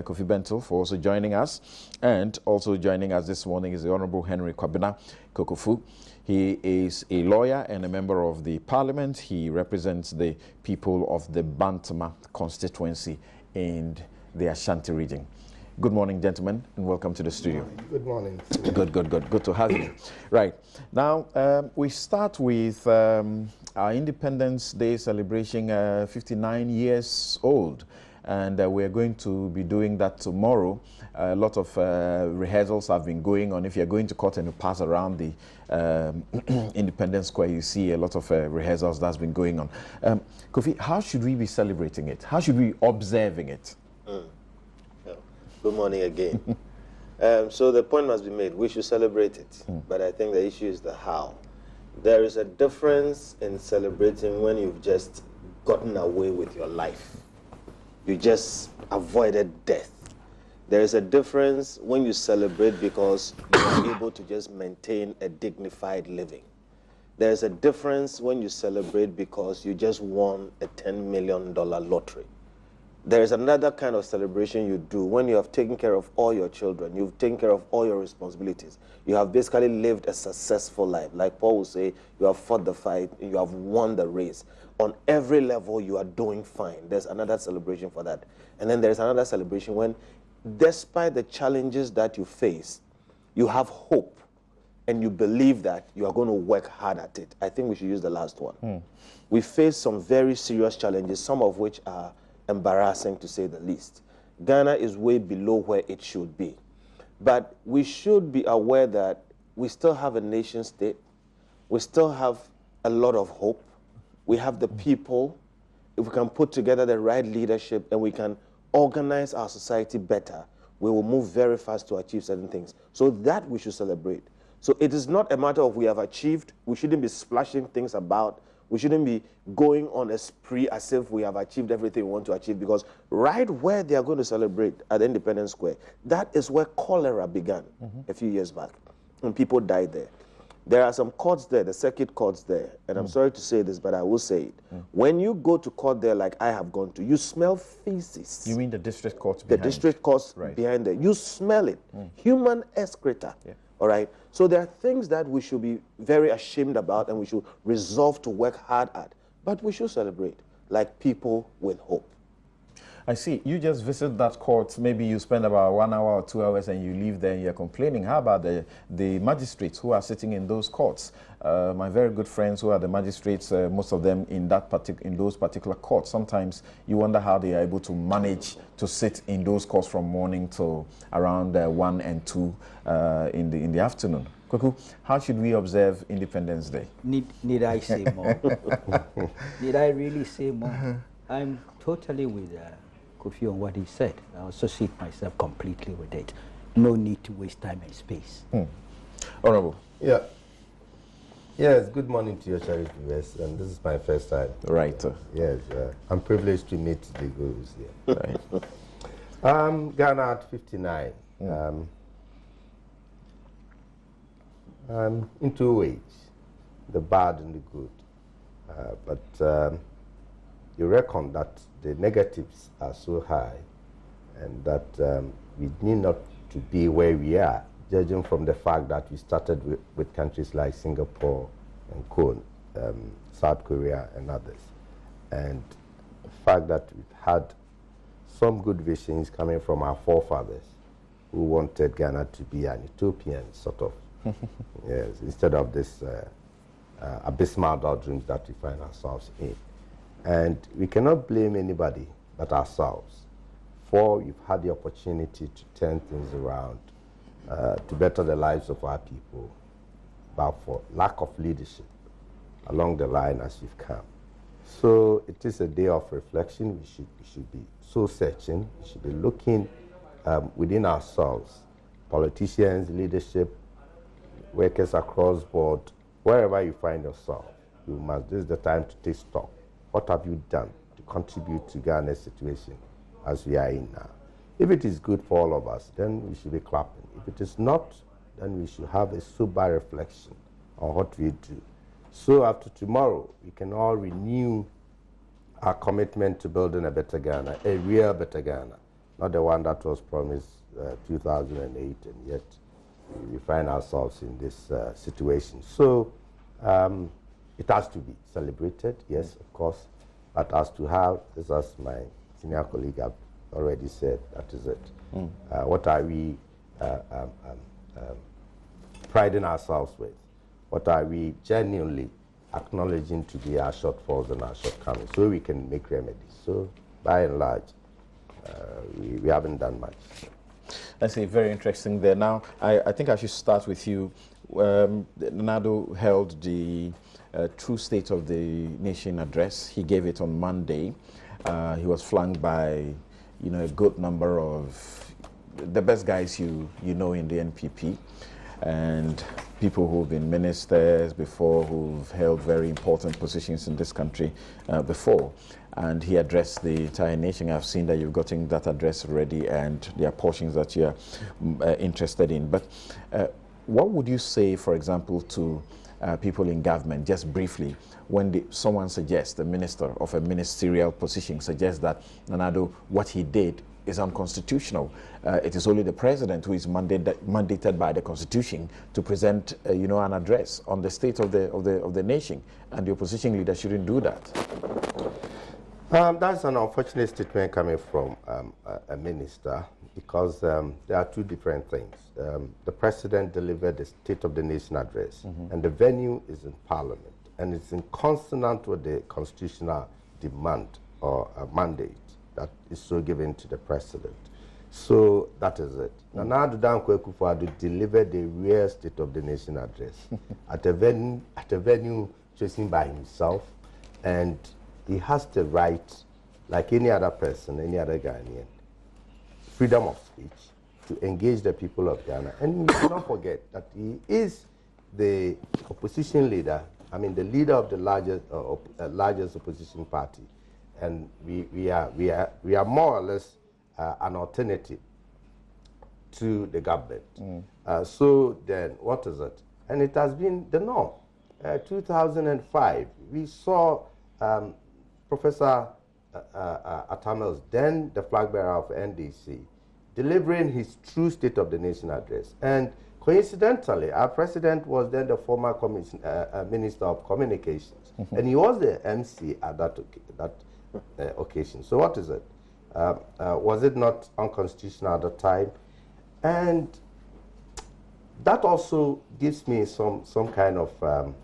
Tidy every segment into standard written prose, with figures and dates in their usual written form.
Kofi Bento for also joining us. And also joining us this morning is the Honorable Henry Kwabena Kokofu. He is a lawyer and a member of the Parliament. He represents the people of the Bantama constituency in the Ashanti region. Good morning, gentlemen, and welcome to the studio. Good morning. Good to have you. Right. Now, we start with our Independence Day celebration, 59 years old. And we're going to be doing that tomorrow. A lot of rehearsals have been going on. If you're going to court and you pass around the Independence Square, you see a lot of rehearsals that's been going on. Kofi, how should we be celebrating it? How should we be observing it? Good morning again. So the point must be made. We should celebrate it. But I think the issue is the how. There is a difference in celebrating when you've just gotten away with your life. You just avoided death. There is a difference when you celebrate because you are able to just maintain a dignified living. There is a difference when you celebrate because you just won a $10 million lottery. There is another kind of celebration you do when you have taken care of all your children, you've taken care of all your responsibilities. You have basically lived a successful life. Like Paul will say, you have fought the fight, you have won the race. On every level, you are doing fine. There's another celebration for that. And then there's another celebration when, despite the challenges that you face, you have hope and you believe that you are going to work hard at it. I think we should use the last one. We face some very serious challenges, some of which are embarrassing to say the least. Ghana is way below where it should be. But we should be aware that we still have a nation state. We still have a lot of hope. We have the people. If we can put together the right leadership and we can organize our society better, we will move very fast to achieve certain things. So that we should celebrate. So it is not a matter of we have achieved. We shouldn't be splashing things about. We shouldn't be going on a spree as if we have achieved everything we want to achieve, because right where they are going to celebrate at Independence Square, that is where cholera began a few years back, and people died there. There are some courts there, the circuit courts there, and I'm sorry to say this, but I will say it. When you go to court there like I have gone to, you smell feces. You mean the district courts behind? The district courts behind there. You smell it. Human excreta. All right? So there are things that we should be very ashamed about and we should resolve to work hard at. But we should celebrate like people with hope. I see. You just visit that court. Maybe you spend about 1 hour or 2 hours and you leave there and you're complaining. How about the magistrates who are sitting in those courts? My very good friends who are the magistrates, most of them in those particular courts. Sometimes you wonder how they are able to manage to sit in those courts from morning till around 1 and 2 in the afternoon. Kwaku, how should we observe Independence Day? Need I say more? Need I really say more? I'm totally with Kofi on what he said. I associate myself completely with it. No need to waste time and space. Honorable. Yeah. Yes, good morning to your cherished viewers, and this is my first time. Right. Yes, I'm privileged to meet the gurus here. Right. Ghana at 59. In two ways, the bad and the good. But you reckon that the negatives are so high and that we need not to be where we are, judging from the fact that we started with countries like Singapore and Cone, South Korea and others. And the fact that we've had some good visions coming from our forefathers who wanted Ghana to be an utopian sort of, yes, instead of this abysmal doldrums that we find ourselves in. And we cannot blame anybody but ourselves, for we've had the opportunity to turn things around, to better the lives of our people, but for lack of leadership along the line as we've come. So it is a day of reflection. We should be soul searching. We should be looking within ourselves, politicians, leadership, workers across board, wherever you find yourself. This is the time to take stock. What have you done to contribute to Ghana's situation as we are in now? If it is good for all of us, then we should be clapping. If it is not, then we should have a sober reflection on what we do. So after tomorrow, we can all renew our commitment to building a better Ghana, a real better Ghana, not the one that was promised 2008, and yet we find ourselves in this situation. So it has to be celebrated, yes, of course, but as to how, as my senior colleague have already said, that is it. What are we priding ourselves with? What are we genuinely acknowledging to be our shortfalls and our shortcomings so we can make remedies? So by and large, we haven't done much. That's very interesting there. Now, I think I should start with you. Nado held the True State of the Nation address. He gave it on Monday. He was flanked by, a good number of the best guys you know in the NPP, and people who've been ministers before, who've held very important positions in this country before. And he addressed the entire nation. I've seen that you've gotten that address already, and there are portions that you're interested in. But what would you say, for example, to people in government, just briefly, when someone suggests, a minister of a ministerial position suggests that Nado, what he did is unconstitutional. It is only the president who is mandated by the Constitution to present, an address on the state of the nation, and the opposition leader shouldn't do that. That's an unfortunate statement coming from a minister, because there are two different things. The president delivered the State of the Nation address, and the venue is in Parliament, and it's in consonant with the constitutional demand or mandate that is so given to the president. So that is it. Nana Dankwa Akufo-Addo delivered the real State of the Nation address at a venue chosen by himself, and he has the right, like any other person, any other Ghanaian, freedom of speech, to engage the people of Ghana. And we should not forget that he is the opposition leader, the leader of the largest opposition party. And we are more or less an alternative to the government. So then, what is it? And it has been the norm. 2005, we saw Professor Atamels, then the flag bearer of NDC, delivering his true State of the Nation address. And coincidentally, our president was then the former Minister of Communications, and he was the MC at that occasion. So what is it? Was it not unconstitutional at the time? And that also gives me some kind of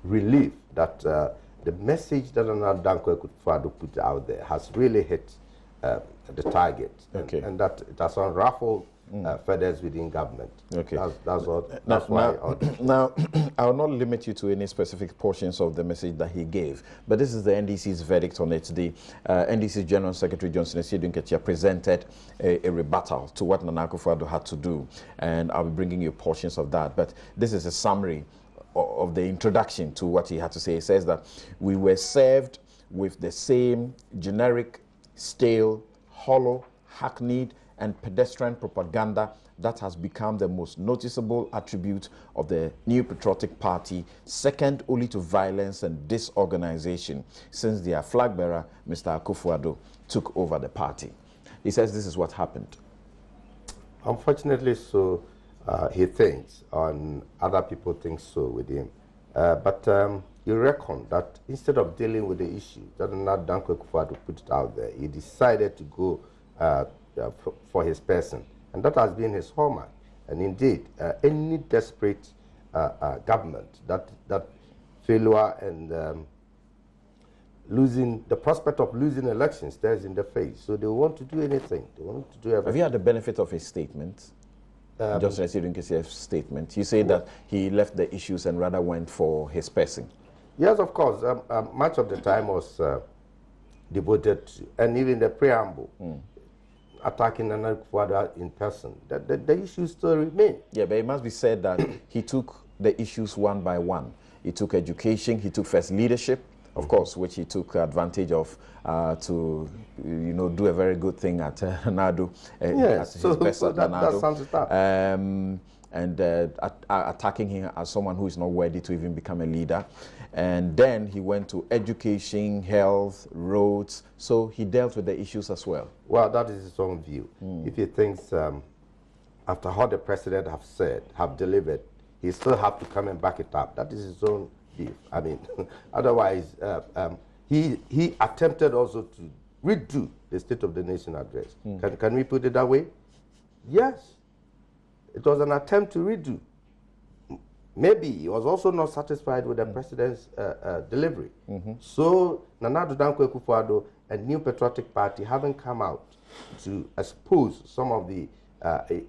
relief that the message that Nana Dankwa Akufo-Addo put out there has really hit the target, and that it has unruffled feathers within government. That's why. Now, I will not limit you to any specific portions of the message that he gave, but this is the NDC's verdict on it. The NDC General Secretary Johnson Esiedun presented a rebuttal to what Nana Akufo-Addo had to do, and I'll be bringing you portions of that. But this is a summary of the introduction to what he had to say. He says that we were served with the same generic, stale, hollow, hackneyed, and pedestrian propaganda that has become the most noticeable attribute of the New Patriotic Party, second only to violence and disorganization, since their flag bearer, Mr. Akufo-Addo, took over the party. He says this is what happened. Unfortunately so, he thinks, and other people think so with him. But you reckon that instead of dealing with the issue that Nana Dankwa Akufo-Addo put it out there, he decided to go for his person. And that has been his hallmark. And indeed, any desperate government that failure and the prospect of losing elections stares in the face. So they want to do anything. They want to do everything. Have you had the benefit of his statement? Johnson Esiedun statement. You say that he left the issues and rather went for his person. Yes, of course. Much of the time was devoted to, and even the preamble, attacking Nana Akufo-Addo in person. The issues still remain. Yeah, but it must be said that he took the issues one by one. He took education, he took first leadership, of course, which he took advantage of to, do a very good thing at Nado. Yes, so that sounds tough. and attacking him as someone who is not worthy to even become a leader. And then he went to education, health, roads. So he dealt with the issues as well. Well, that is his own view. If he thinks after all the president have said, have delivered, he still have to come and back it up. That is his own view. I mean, otherwise, he attempted also to redo the State of the Nation address. Can we put it that way? Yes. It was an attempt to redo. Maybe he was also not satisfied with the president's delivery. So Nana Addo Dankwa Akufo-Addo and New Patriotic Party haven't come out to expose some of the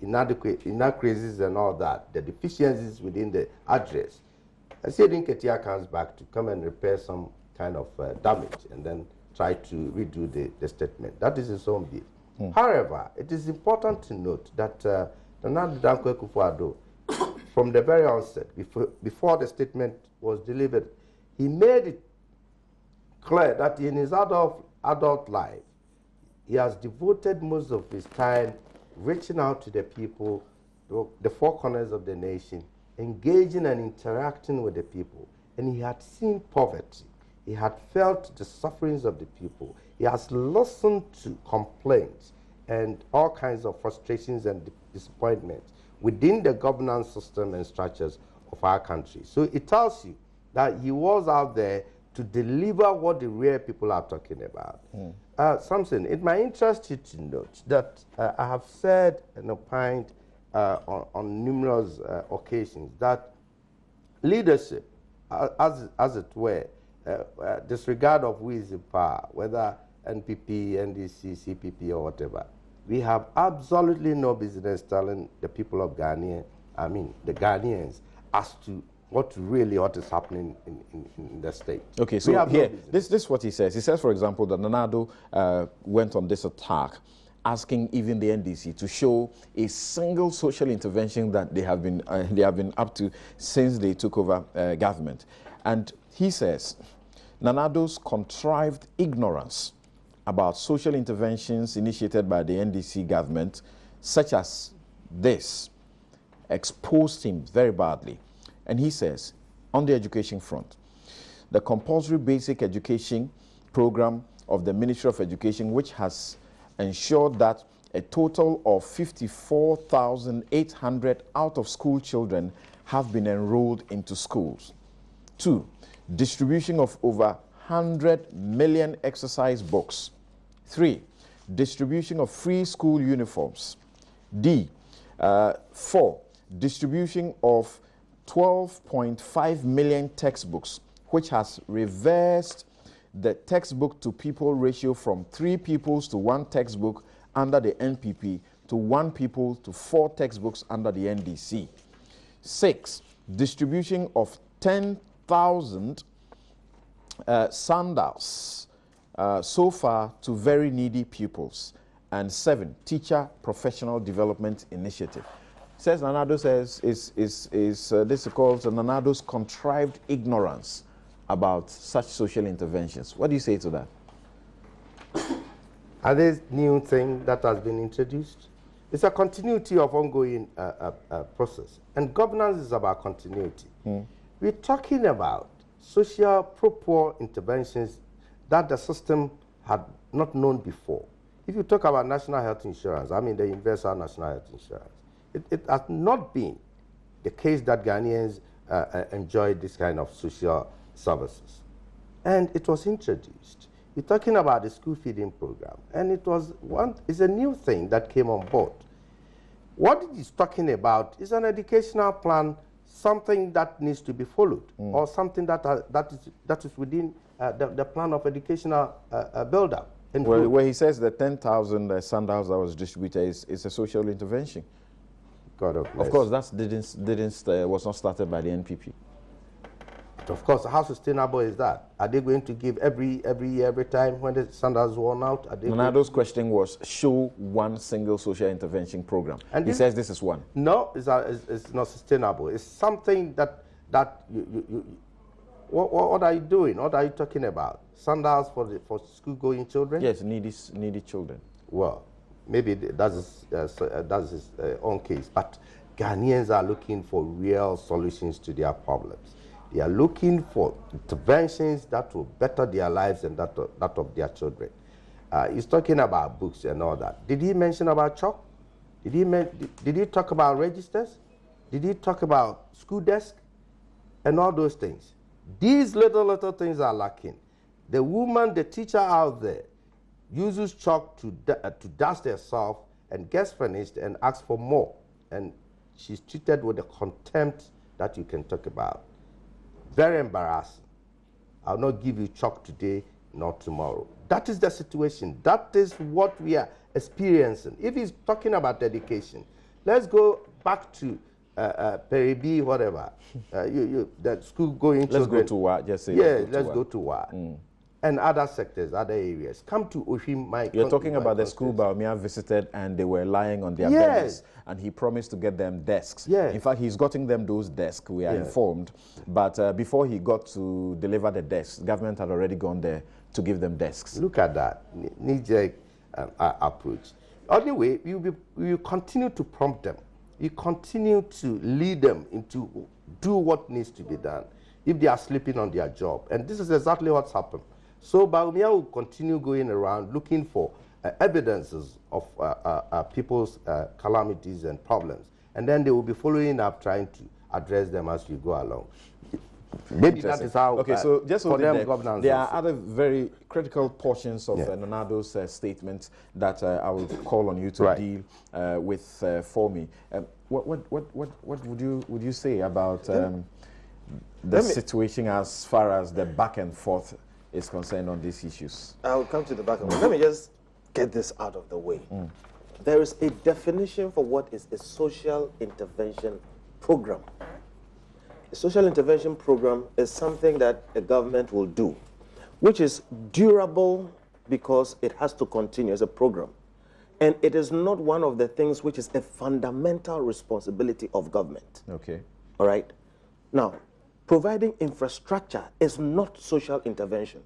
inadequacies and all that, the deficiencies within the address. I said Nketia comes back to come and repair some kind of damage and then try to redo the statement. That is his own view. However, it is important to note that Nana Addo Dankwa Akufo-Addo, from the very onset, before the statement was delivered, he made it clear that in his adult life, he has devoted most of his time reaching out to the people, the four corners of the nation, engaging and interacting with the people. And he had seen poverty. He had felt the sufferings of the people. He has listened to complaints and all kinds of frustrations and disappointments within the governance system and structures of our country. So it tells you that he was out there to deliver what the real people are talking about. Samson, it might interest you to note that I have said and opined on numerous occasions that leadership, as it were, disregard of who is in power, whether NPP, NDC, CPP, or whatever, we have absolutely no business telling the people of Ghana, the Ghanaians, as to what is happening in the state. Okay, so here, this is what he says. He says, for example, that Nana Addo went on this attack, asking even the NDC to show a single social intervention that they have been up to since they took over government. And he says, Nana Addo's contrived ignorance about social interventions initiated by the NDC government, such as this, exposed him very badly. And he says, on the education front, the compulsory basic education program of the Ministry of Education, which has ensured that a total of 54,800 out-of-school children have been enrolled into schools. 2, distribution of over 100 million exercise books. 3, distribution of free school uniforms. 4, distribution of 12.5 million textbooks, which has reversed the textbook to people ratio from 3 pupils to 1 textbook under the NPP to 1 pupil to 4 textbooks under the NDC. 6, distribution of 10,000 sandals so far to very needy pupils. And 7, teacher professional development initiative. Says Nana Addo says this is called Nana Addo's contrived ignorance about such social interventions. What do you say to that? Are there new thing that has been introduced? It's a continuity of ongoing process, and governance is about continuity. We're talking about social pro-poor interventions that the system had not known before. If you talk about national health insurance, the universal national health insurance, it has not been the case that Ghanaians enjoy this kind of social services. And it was introduced. We're talking about the school feeding program, and it's a new thing that came on board. What it is talking about is an educational plan, something that needs to be followed, or something that is within the plan of educational build-up. Where he says the 10,000 sandals that was distributed is a social intervention. God of course, that was not started by the NPP. But of course, how sustainable is that? Are they going to give every year, every time when the sandals worn out? Nana Addo's question was, show one single social intervention program. And he says this is one. No, it's not sustainable. It's something that what are you doing? What are you talking about? Sandals for school-going children? Yes, needy children. Well, maybe that's his own case. But Ghanaians are looking for real solutions to their problems. They are looking for interventions that will better their lives and that of their children. He's talking about books and all that. Did he mention about chalk? Did he talk about registers? Did he talk about school desk? And all those things. These little things are lacking. The woman, the teacher out there, uses chalk to dust herself and gets finished and asks for more. And she's treated with the contempt that you can talk about. Very embarrassing. I'll not give you chalk today, not tomorrow. That is the situation. That is what we are experiencing. If he's talking about education, let's go back to Peribi, whatever. That school going children. Let's go to WA, just say. Yeah, let's go to WA. And other sectors, other areas. Come to Oshim. You're talking about the school Baumia visited and they were lying on their beds and he promised to get them desks. Yes. In fact, he's gotten them those desks, we are informed. But before he got to deliver the desks, government had already gone there to give them desks. Look at that knee-jerk approach. Anyway, we will continue to prompt them. We continue to lead them into do what needs to be done if they are sleeping on their job. And this is exactly what's happened. So Baumia will continue going around looking for evidences of people's calamities and problems. And then they will be following up, trying to address them as we go along. Maybe that is how so just for them governance. There are other very critical portions of Nanado's statement that I will call on you to deal with for me. What would you say about the situation as far as the back and forth is concerned on these issues? I'll come to the back and forth. Let me just get this out of the way. There is a definition for what is a social intervention program. A social intervention program is something that a government will do, which is durable because it has to continue as a program. And it is not one of the things which is a fundamental responsibility of government. Okay. All right? Now, providing infrastructure is not social intervention.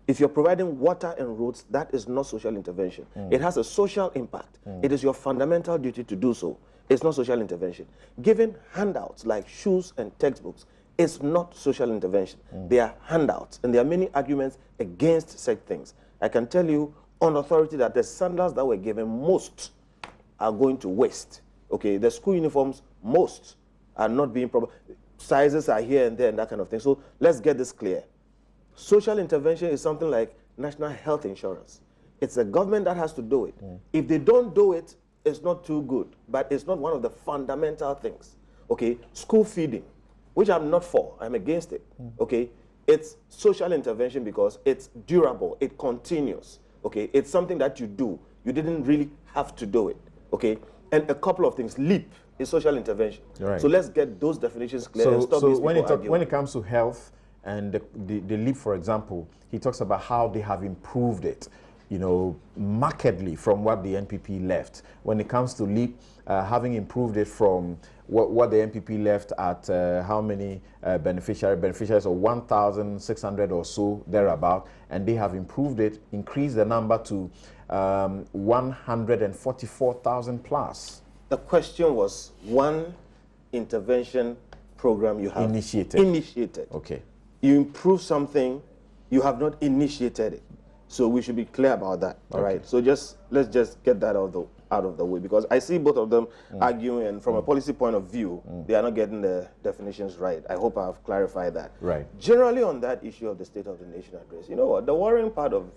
If you're providing water and roads, that is not social intervention. It has a social impact. It is your fundamental duty to do so. It's not social intervention. Giving handouts like shoes and textbooks is not social intervention. They are handouts, and there are many arguments against such things. I can tell you on authority that the sandals that were given, most are going to waste. Okay, the school uniforms, most are not being proper. Sizes are here and there and that kind of thing. So let's get this clear. Social intervention is something like national health insurance. It's the government that has to do it. If they don't do it, it's not too good, but it's not one of the fundamental things. Okay, school feeding, which I'm not for, I'm against it. Okay, it's social intervention because it's durable, it continues. Okay, it's something that you do. You didn't really have to do it. Okay, and a couple of things. LEAP is social intervention. Right. So let's get those definitions clear and stop these people arguing. When it comes to health and the LEAP, for example, he talks about how they have improved it, you know, markedly from what the NPP left. When it comes to LEAP, having improved it from what the NPP left at how many beneficiaries of 1,600 or so thereabout, and they have improved it, increased the number to 144,000 plus. The question was one intervention program you have initiated. Okay. You improve something, you have not initiated it. So we should be clear about that. All right. So let's just get that out of the way, because I see both of them arguing, and from a policy point of view, they are not getting the definitions right. I hope I have clarified that. Right. Generally, on that issue of the State of the Nation address, you know what? The worrying part of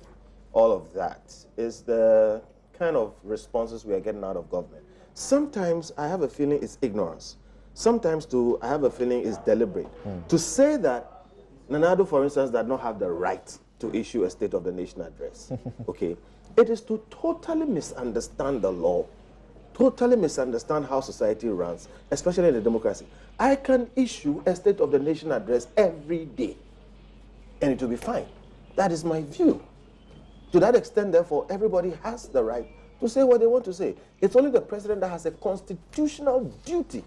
all of that is the kind of responses we are getting out of government. Sometimes I have a feeling it's ignorance. Sometimes too, I have a feeling it's deliberate. To say that Nanado, for instance, does not have the right to issue a State of the Nation address, okay, it is to totally misunderstand the law, totally misunderstand how society runs, especially in a democracy. I can issue a State of the Nation address every day, and it will be fine. That is my view. To that extent, therefore, everybody has the right to say what they want to say. It's only the president that has a constitutional duty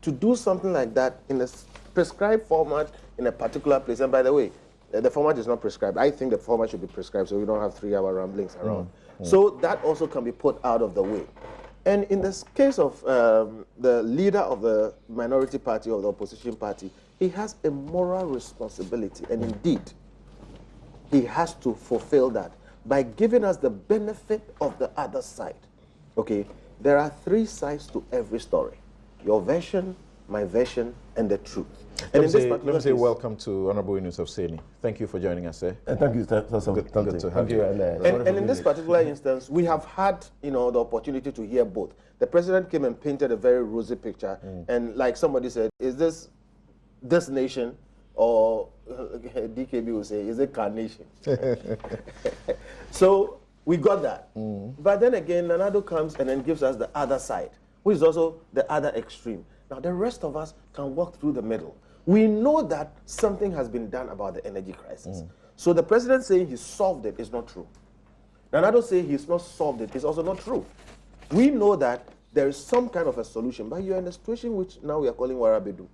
to do something like that in a prescribed format in a particular place. And by the way, the format is not prescribed. I think the format should be prescribed so we don't have 3-hour ramblings around. So that also can be put out of the way. And in this case of the leader of the minority party or the opposition party, he has a moral responsibility, and indeed, he has to fulfill that by giving us the benefit of the other side. Okay, there are three sides to every story: your version, my version, and the truth. And let me say welcome to Honorable Yusuf Seni. Thank you for joining us, sir. Thank you, sir. Good to have you. And in this particular instance, we have had, the opportunity to hear both. The president came and painted a very rosy picture, and like somebody said, is this nation, or DKB will say, is it carnation? So we got that. But then again, Nanado comes and then gives us the other side, which is also the other extreme. Now, the rest of us can walk through the middle. We know that something has been done about the energy crisis. So the president saying he solved it is not true. Nanado saying he's not solved it is also not true. We know that there is some kind of a solution, but you're in a situation which now we are calling Warabedu.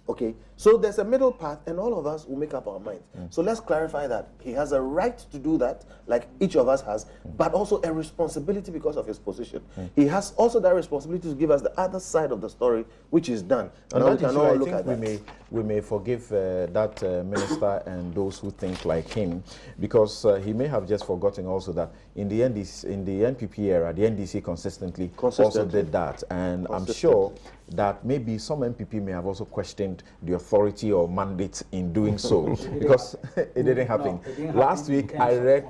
Okay, so there's a middle path, and all of us will make up our minds. So let's clarify that he has a right to do that, like each of us has, but also a responsibility because of his position. He has also that responsibility to give us the other side of the story, which is done. And now we can all look at that. We may forgive that minister and those who think like him, because he may have just forgotten also that in the NPP era, the NDC consistently also did that, and I'm sure that maybe some MPP may have also questioned the authority or mandate in doing so, because it didn't happen. Last week I read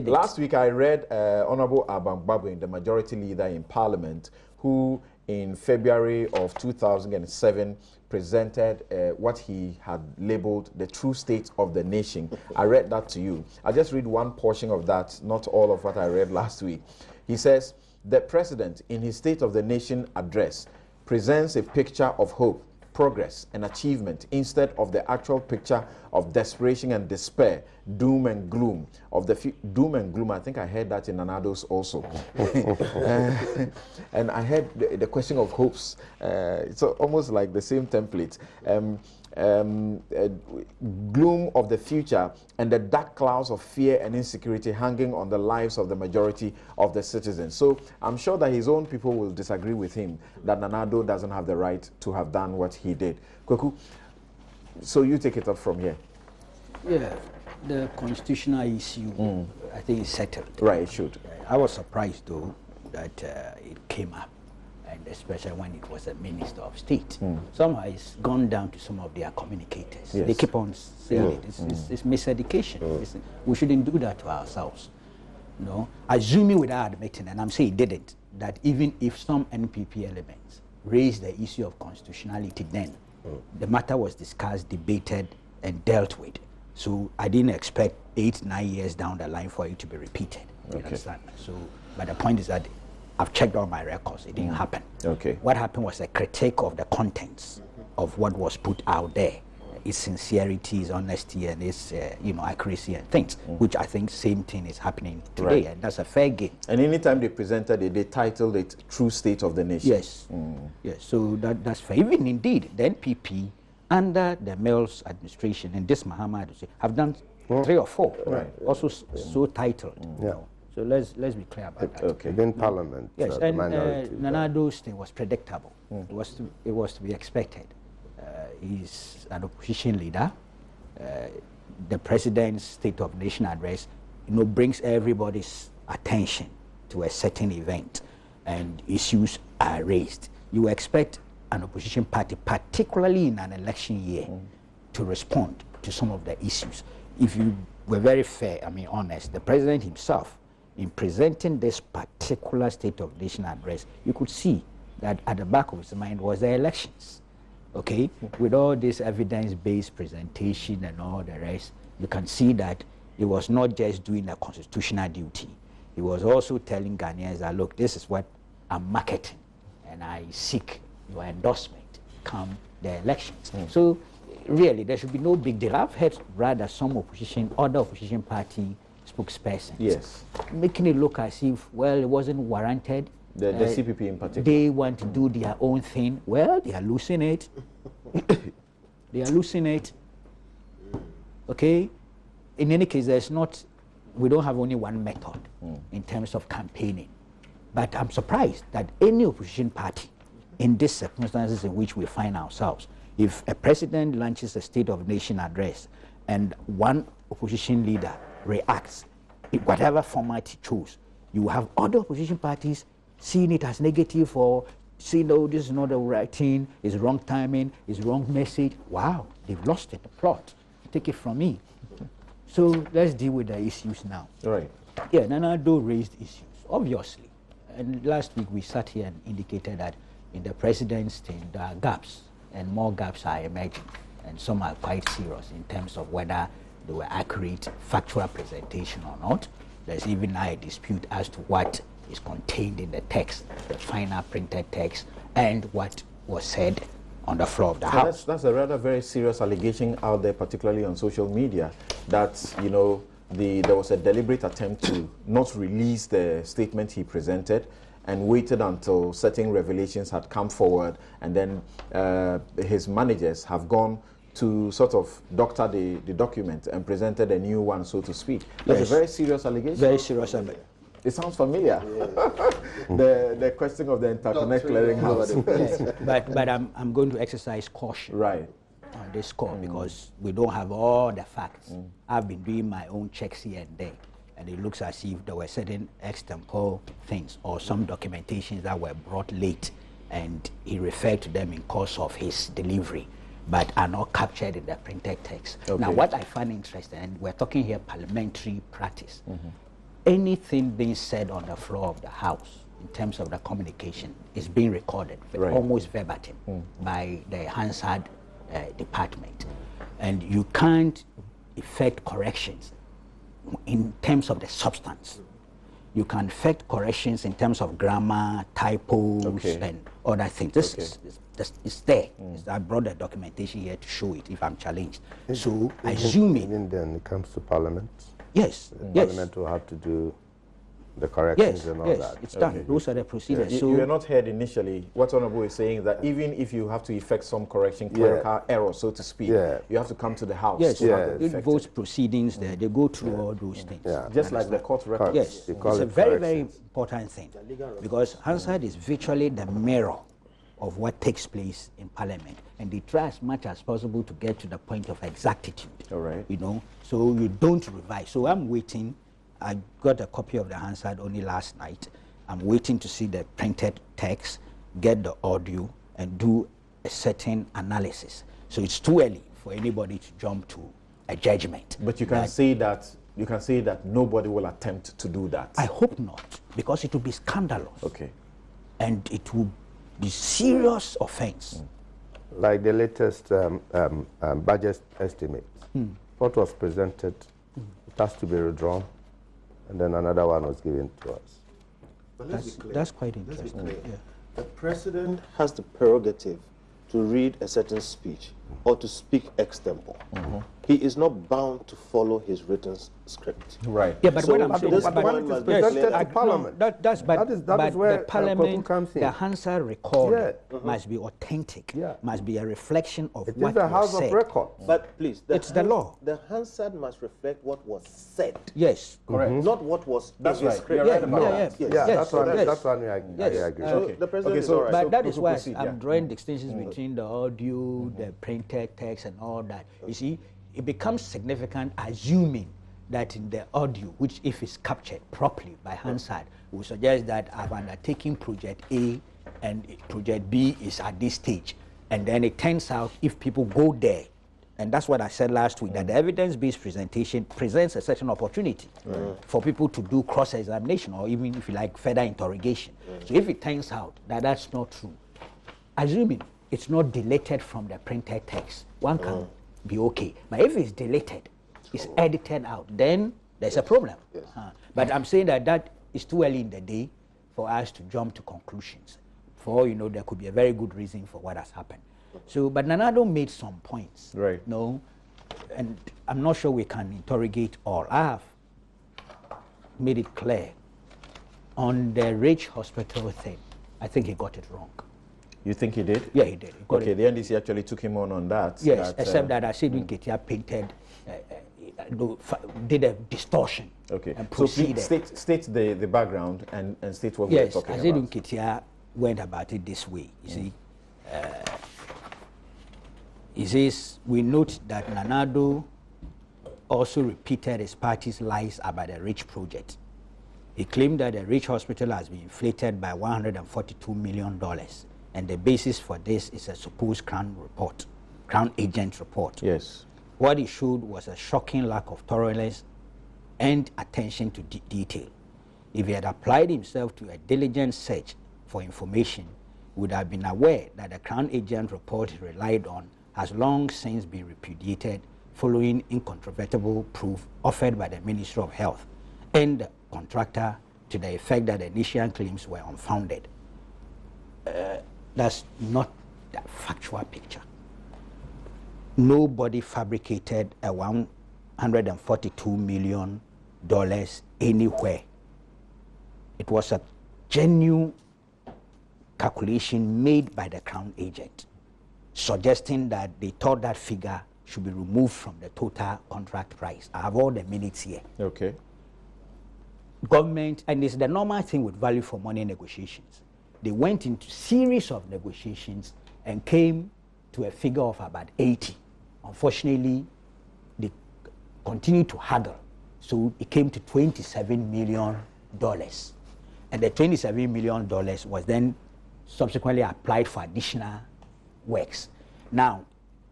Last week I read Honorable Abang Babwin, the majority leader in Parliament, who in February of 2007 presented what he had labeled the true state of the nation. I read that to you. I'll just read one portion of that, not all of what I read last week. He says, the president, in his State of the Nation address, presents a picture of hope, progress, and achievement instead of the actual picture of desperation and despair, doom and gloom. Doom and gloom, I think I heard that in Nanado's also. And I heard the question of hopes. It's almost like the same template. Gloom of the future and the dark clouds of fear and insecurity hanging on the lives of the majority of the citizens. So I'm sure that his own people will disagree with him that Nanado doesn't have the right to have done what he did. Kweku, so you take it up from here. Yeah, the constitutional issue, I think is settled. Right, it should. I was surprised though that it came up, and especially when it was a minister of state. Somehow it's gone down to some of their communicators. Yes. They keep on saying it. It's miseducation. We shouldn't do that to ourselves. No, assuming without admitting, and I'm saying it didn't, that even if some NPP elements raised the issue of constitutionality then, the matter was discussed, debated, and dealt with. So I didn't expect 8-9 years down the line for it to be repeated. You understand? So, but the point is that I've checked all my records. It didn't happen. Okay. What happened was a critique of the contents of what was put out there, its sincerity, its honesty, and its accuracy and things, which I think same thing is happening today, and that's a fair game. And anytime they presented it, they titled it "True State of the Nation." Yes. Yes. So that's fair. Even indeed, the NPP under the Mills administration and this Muhammad have done 3 or 4, also so titled. So let's be clear about that. Okay. Then Parliament. Yes, and Nanado's thing was predictable. It was to be expected. He's an opposition leader. The president's State of Nation address, brings everybody's attention to a certain event, and issues are raised. You expect an opposition party, particularly in an election year, to respond to some of the issues. If you were very fair, honest, the president himself, in presenting this particular State of Nation address, you could see that at the back of his mind was the elections. Okay? With all this evidence-based presentation and all the rest, you can see that he was not just doing a constitutional duty. He was also telling Ghanaians that, look, this is what I'm marketing, and I seek your endorsement come the elections. So really, there should be no big deal. I've heard rather other opposition party spokespersons making it look as if, well, it wasn't warranted. The CPP in particular. They want to do their own thing. Well, they are losing it. They are losing it. Okay? In any case, we don't have only one method in terms of campaigning. But I'm surprised that any opposition party, in these circumstances in which we find ourselves, if a president launches a State of Nation address and one opposition leader reacts in whatever format he chose, you have other opposition parties seeing it as negative or saying, no, this is not the right thing, it's wrong timing, it's wrong message. Wow, they've lost it, the plot. Take it from me. So let's deal with the issues now. Right. Yeah, Nana Addo raised issues, obviously. And last week we sat here and indicated that in the president's thing, there are gaps, and more gaps are emerging. And some are quite serious in terms of whether they were accurate, factual presentation or not. There's even now a dispute as to what is contained in the text, the final printed text, and what was said on the floor of the House. That's a rather very serious allegation out there, particularly on social media, that, you know, there was a deliberate attempt to not release the statement he presented and waited until certain revelations had come forward, and then his managers have gone to sort of doctor the document and presented a new one, so to speak. That's a very serious allegation. Very serious allegation. It sounds familiar. Yeah. the question of the interconnect clearinghouse. But I'm going to exercise caution. Right. On this score because we don't have all the facts. I've been doing my own checks here and there, and it looks as if there were certain extempore things or some documentations that were brought late, and he referred to them in course of his delivery, but are not captured in the printed text. Okay. Now, what I find interesting, and we're talking here parliamentary practice, anything being said on the floor of the House in terms of the communication is being recorded almost verbatim by the Hansard department, and you can't effect corrections in terms of the substance. You can effect corrections in terms of grammar, typos, and other things. This is there. I brought the documentation here to show it if I'm challenged. So assuming... Even then it comes to Parliament? Yes. Parliament will have to do the corrections and all that. It's done. Those are the procedures. You were not heard initially. What Honorable is saying is that even if you have to effect some correction, clerical error, so to speak, you have to come to the House. Yes, it votes proceedings there. They go through all those things. Just like the court records. Yes, it's a very, very important thing, because Hansard is virtually the mirror of what takes place in Parliament, and they try as much as possible to get to the point of exactitude. All right. You know, so you don't revise. So I'm waiting. I got a copy of the Hansard only last night. I'm waiting to see the printed text, get the audio, and do a certain analysis. So it's too early for anybody to jump to a judgment. But you can say that nobody will attempt to do that. I hope not, because it will be scandalous. Okay. And it will be serious offense. Like the latest budget estimate, what was presented, it has to be withdrawn, and then another one was given to us. That's quite interesting. Yeah. The president has the prerogative to read a certain speech or to speak extempore. He is not bound to follow his written script. Right. Yeah, but So what I'm saying this is, point must be presented clear. to Parliament. that is where the Parliament, comes in. the Hansard record must be authentic, must be a reflection of what It is a was House said. of Records. But please, It's the law. The Hansard must reflect what was said. Yes. Correct. Not what was That's in the right. script. You're right about that. That's one I agree. So the president is so- all right. But that is to why proceed, I'm drawing distinctions between the audio, the printed text, and all that. You see, it becomes significant assuming that in the audio, which if it's captured properly by Hansard, will suggest that I've undertaken project A and project B is at this stage. And then it turns out if people go there, and that's what I said last week, that the evidence-based presentation presents a certain opportunity for people to do cross-examination or even, if you like, further interrogation. So if it turns out that that's not true, assuming it's not deleted from the printed text, one can be okay. But if it's deleted, it's edited out, then there's a problem. But I'm saying that is too early in the day for us to jump to conclusions. For, there could be a very good reason for what has happened. So, but Nana Addo made some points. Right. No, and I'm not sure we can interrogate all. I have made it clear on the Rich Hospital thing. I think he got it wrong. You think he did? Yeah, he did. He got Okay, it. the NDC actually took him on that. Yes, except that I said Ketia painted did a distortion. Okay. And So please proceeded. state the background and state what Yes, we're talking Azedun about. Ketia went about it this way. You see, he says, we note that Nanado also repeated his party's lies about the Rich project. He claimed that the Rich hospital has been inflated by $142 million, and the basis for this is a supposed Crown agent report. Yes. What he showed was a shocking lack of thoroughness and attention to detail. If he had applied himself to a diligent search for information, he would have been aware that the Crown agent report he relied on has long since been repudiated following incontrovertible proof offered by the Ministry of Health and the contractor to the effect that the initial claims were unfounded. That's not the factual picture. Nobody fabricated a $142 million anywhere. It was a genuine calculation made by the Crown agent, suggesting that they thought that figure should be removed from the total contract price. I have all the minutes here. Okay. Government, and it's the normal thing with value for money negotiations. They went into series of negotiations and came to a figure of about 80. Unfortunately, they continued to haggle. So it came to $27 million. And the $27 million was then subsequently applied for additional works. Now,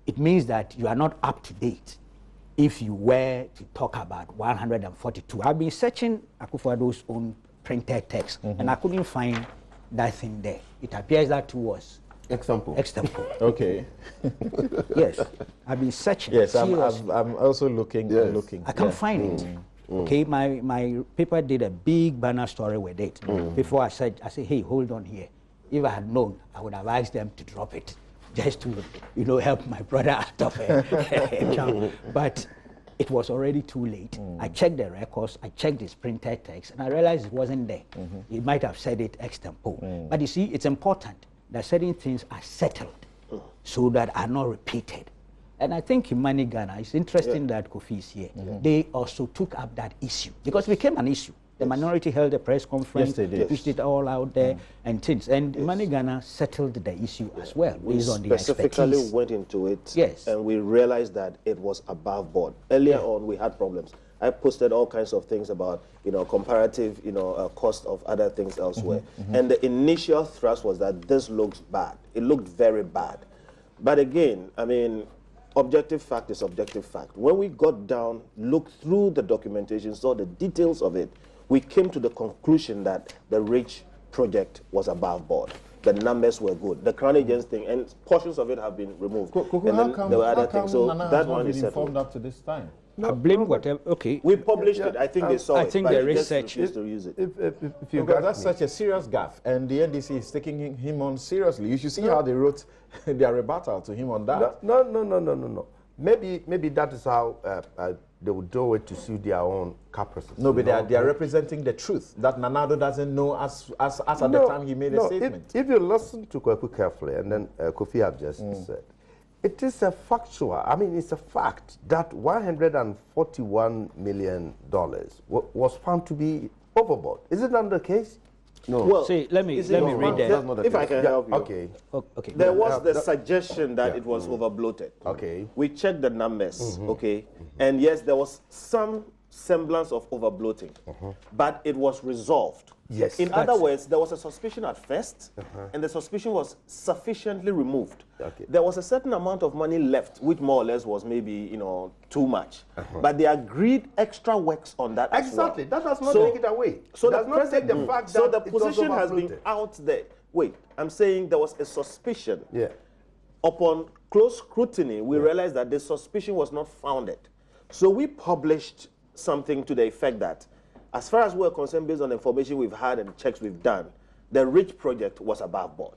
it means that you are not up to date if you were to talk about 142. I've been searching Akufo-Addo's own printed text, and I couldn't find that thing there. It appears that too was Example. Okay. Yes, I've been searching. Yes, seriously. I'm also looking. Yes. Looking. I can't find it. Okay, my paper did a big banner story with it. Before I said, hey, hold on here. If I had known, I would have asked them to drop it, just to help my brother out of a jam. But it was already too late. I checked the records, I checked his printed text, and I realized it wasn't there. He might have said it extempo. But you see, it's important that certain things are settled so that are not repeated. And I think in Money Ghana, it's interesting that Kofi is here. They also took up that issue because it became an issue. The minority held a press conference, pushed it all out there and things. And Money Ghana settled the issue as well based on the expertise. We specifically went into it, and we realized that it was above board. Earlier on, we had problems. I posted all kinds of things about, comparative, cost of other things elsewhere. And the initial thrust was that this looks bad. It looked very bad. But again, I mean, objective fact is objective fact. When we got down, looked through the documentation, saw the details of it, we came to the conclusion that the Rich project was above board. The numbers were good. The Crown agents thing, and portions of it have been removed. And then there were other things. So that one is settled. Up to this time. I blame whatever. Okay. We published it. I think they saw it. I think the research used to use it. If you Because that's such a serious gaffe, and the NDC is taking him on seriously. You should see how they wrote their rebuttal to him on that. No. Maybe that is how they would do it to suit their own caprices. No, but they are representing the truth that Nanado doesn't know as at the time he made a statement. If you listen to Kwaku carefully, and then Kofi have just said, it is a factual, it's a fact that $141 million was found to be overboard. Is it not the case? No. Well, see, let me read that. If I can help you. Okay. Okay. There was the suggestion that it was overbloated. Okay. We checked the numbers, okay? And yes, there was some semblance of overbloating, but it was resolved. Yes. In other words, there was a suspicion at first, and the suspicion was sufficiently removed. Okay. There was a certain amount of money left, which more or less was maybe, too much. But they agreed extra works on that Exactly. as well. That does not take it away. So does not take the fact so that the position has been out there. Wait, I'm saying there was a suspicion. Yeah. Upon close scrutiny, we realized that the suspicion was not founded. So we published something to the effect that, as far as we're concerned, based on the information we've had and checks we've done, the Rich project was above board,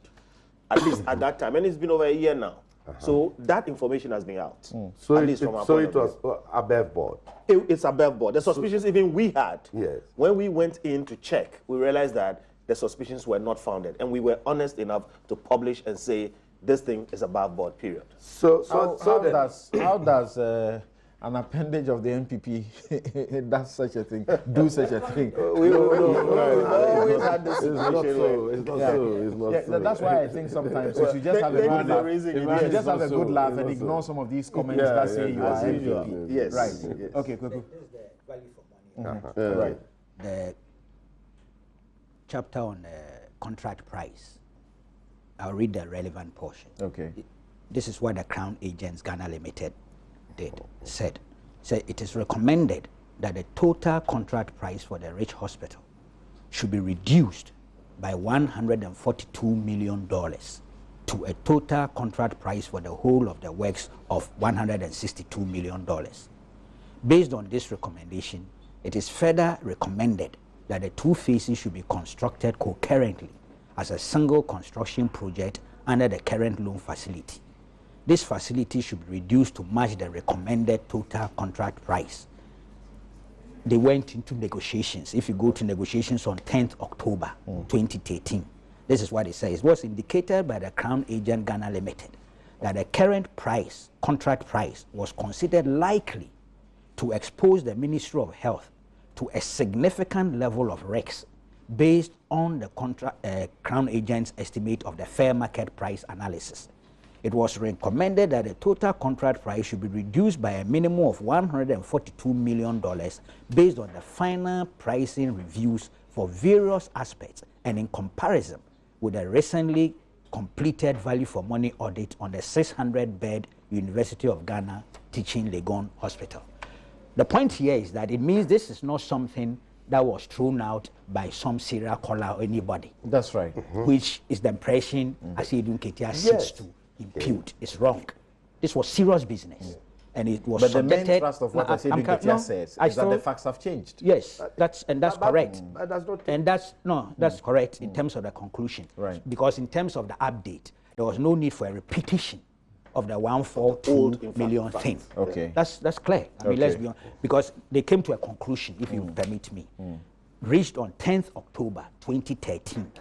at least at that time. And it's been over a year now. So that information has been out. So at least from our point of was view. above board. It's above board. The suspicions even we had, Yes. when we went in to check, we realized that the suspicions were not founded. And we were honest enough to publish and say, this thing is above board, period. How does an appendage of the NPP does such a thing, do such a thing. We've always had this situation. It's not so. That's why I think sometimes you should just have a good laugh. You should just have a good laugh and ignore some of these comments that say you are NPP. Yes. Right. Yes. Okay, cool. This is the value for money. Right. The chapter on contract price. I'll read the relevant portion. Okay. This is what the Crown Agents Ghana Limited said it is recommended that the total contract price for the Rich Hospital should be reduced by $142 million to a total contract price for the whole of the works of $162 million. Based on this recommendation, it is further recommended that the two phases should be constructed concurrently as a single construction project under the current loan facility. This facility should be reduced to match the recommended total contract price. They went into negotiations. If you go to negotiations on 10th October 2013, this is what it says. It was indicated by the Crown Agent Ghana Limited that the current price, contract price, was considered likely to expose the Ministry of Health to a significant level of risk based on the Crown Agent's estimate of the fair market price analysis. It was recommended that the total contract price should be reduced by a minimum of $142 million based on the final pricing reviews for various aspects and in comparison with the recently completed value for money audit on the 600-bed University of Ghana Teaching Legon Hospital. The point here is that it means this is not something that was thrown out by some serial caller or anybody. That's right. Which is the impression Asiedun Ketia seeks to impute. It's wrong. This was serious business. And it was But the subjected. main thrust of what Asiedun Ketia says is that the facts have changed. Yes, that's correct. That's not And that's correct in terms of the conclusion. Right. Because in terms of the update, there was no need for a repetition of the 142 million thing. Okay. That's clear. I mean, let's Okay. be honest. Because they came to a conclusion, if you permit me, reached on 10th October 2013.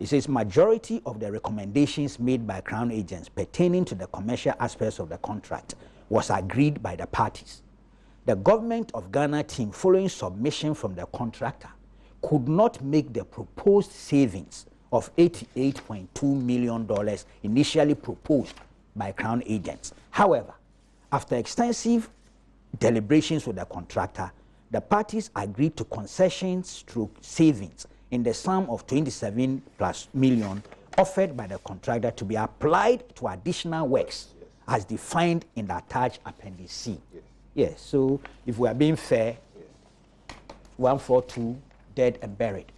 It says majority of the recommendations made by Crown agents pertaining to the commercial aspects of the contract was agreed by the parties. The government of Ghana team, following submission from the contractor, could not make the proposed savings of $88.2 million initially proposed by Crown agents. However, after extensive deliberations with the contractor, the parties agreed to concessions through savings in the sum of 27 plus million offered by the contractor to be applied to additional works as defined in the attached Appendix C. Yes, so if we are being fair, 142 dead and buried.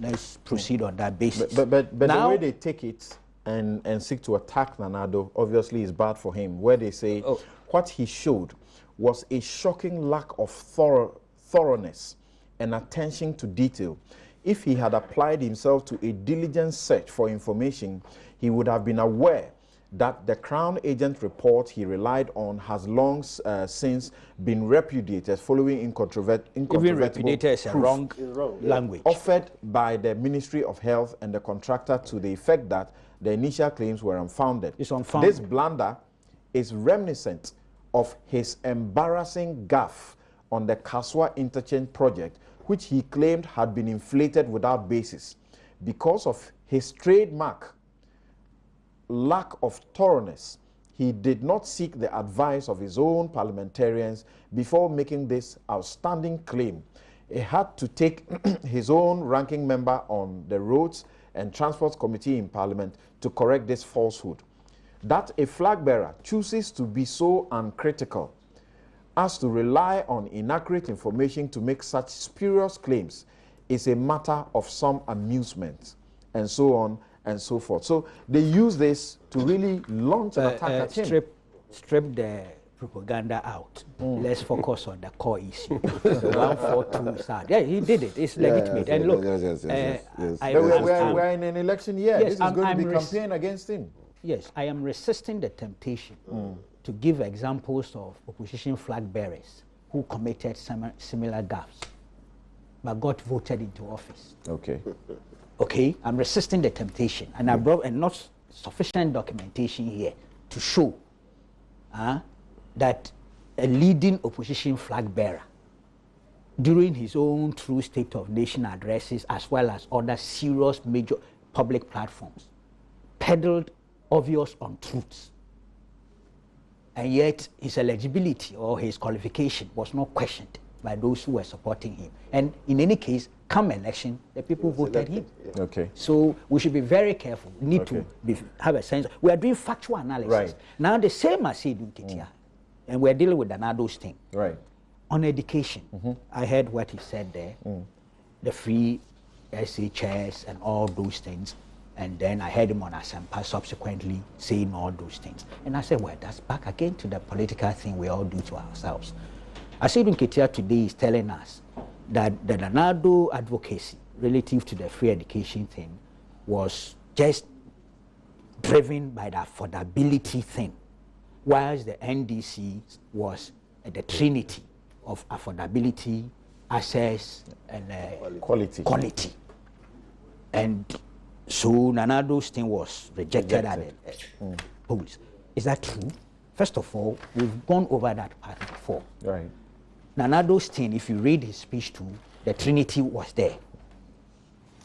Let's proceed on that basis. But now, the way they take it and seek to attack Nanado obviously is bad for him, where they say what he showed was a shocking lack of thoroughness and attention to detail. If he had applied himself to a diligent search for information, he would have been aware that the Crown agent report he relied on has long since been repudiated following incontrovertible even repudiated is a wrong language. offered by the Ministry of Health and the contractor to the effect that the initial claims were unfounded. It's unfounded. This blunder is reminiscent of his embarrassing gaffe on the Kaswa Interchange project, which he claimed had been inflated without basis. Because of his trademark lack of thoroughness, he did not seek the advice of his own parliamentarians before making this outstanding claim. He had to take his own ranking member on the Roads and Transport Committee in Parliament to correct this falsehood. That a flag bearer chooses to be so uncritical as to rely on inaccurate information to make such spurious claims is a matter of some amusement, and so on and so forth. So they use this to really launch an attack at him. Strip the propaganda out. Let's focus on the core issue. The 142 side. Yeah, he did it. It's legitimate. And look, we're in an election year. Yes, this is going to be campaign against him. Yes, I am resisting the temptation to give examples of opposition flag bearers who committed similar gaffes but got voted into office. Okay. Okay, I'm resisting the temptation, and I brought not sufficient documentation here to show that a leading opposition flag bearer during his own true State of Nation addresses, as well as other serious major public platforms, peddled obvious untruths. And yet his eligibility or his qualification was not questioned by those who were supporting him. And in any case, come election, the people voted him. Yeah. Okay. So we should be very careful. We need to have a sense. We are doing factual analysis. Right. Now the same as Seydou Ketia, and we're dealing with Nanado's thing. Right. On education, I heard what he said there, the free SHS and all those things. And then I heard him on Asampa subsequently saying all those things. And I said, well, that's back again to the political thing we all do to ourselves. Seydou Ketia today is telling us that the Nanado advocacy relative to the free education thing was just driven by the affordability thing, whilst the NDC was the trinity of affordability, access, and quality. And so Nanado's thing was rejected at the polls. Is that true? First of all, we've gone over that part before. Right. Nanado's thing, if you read his speech too, the trinity was there.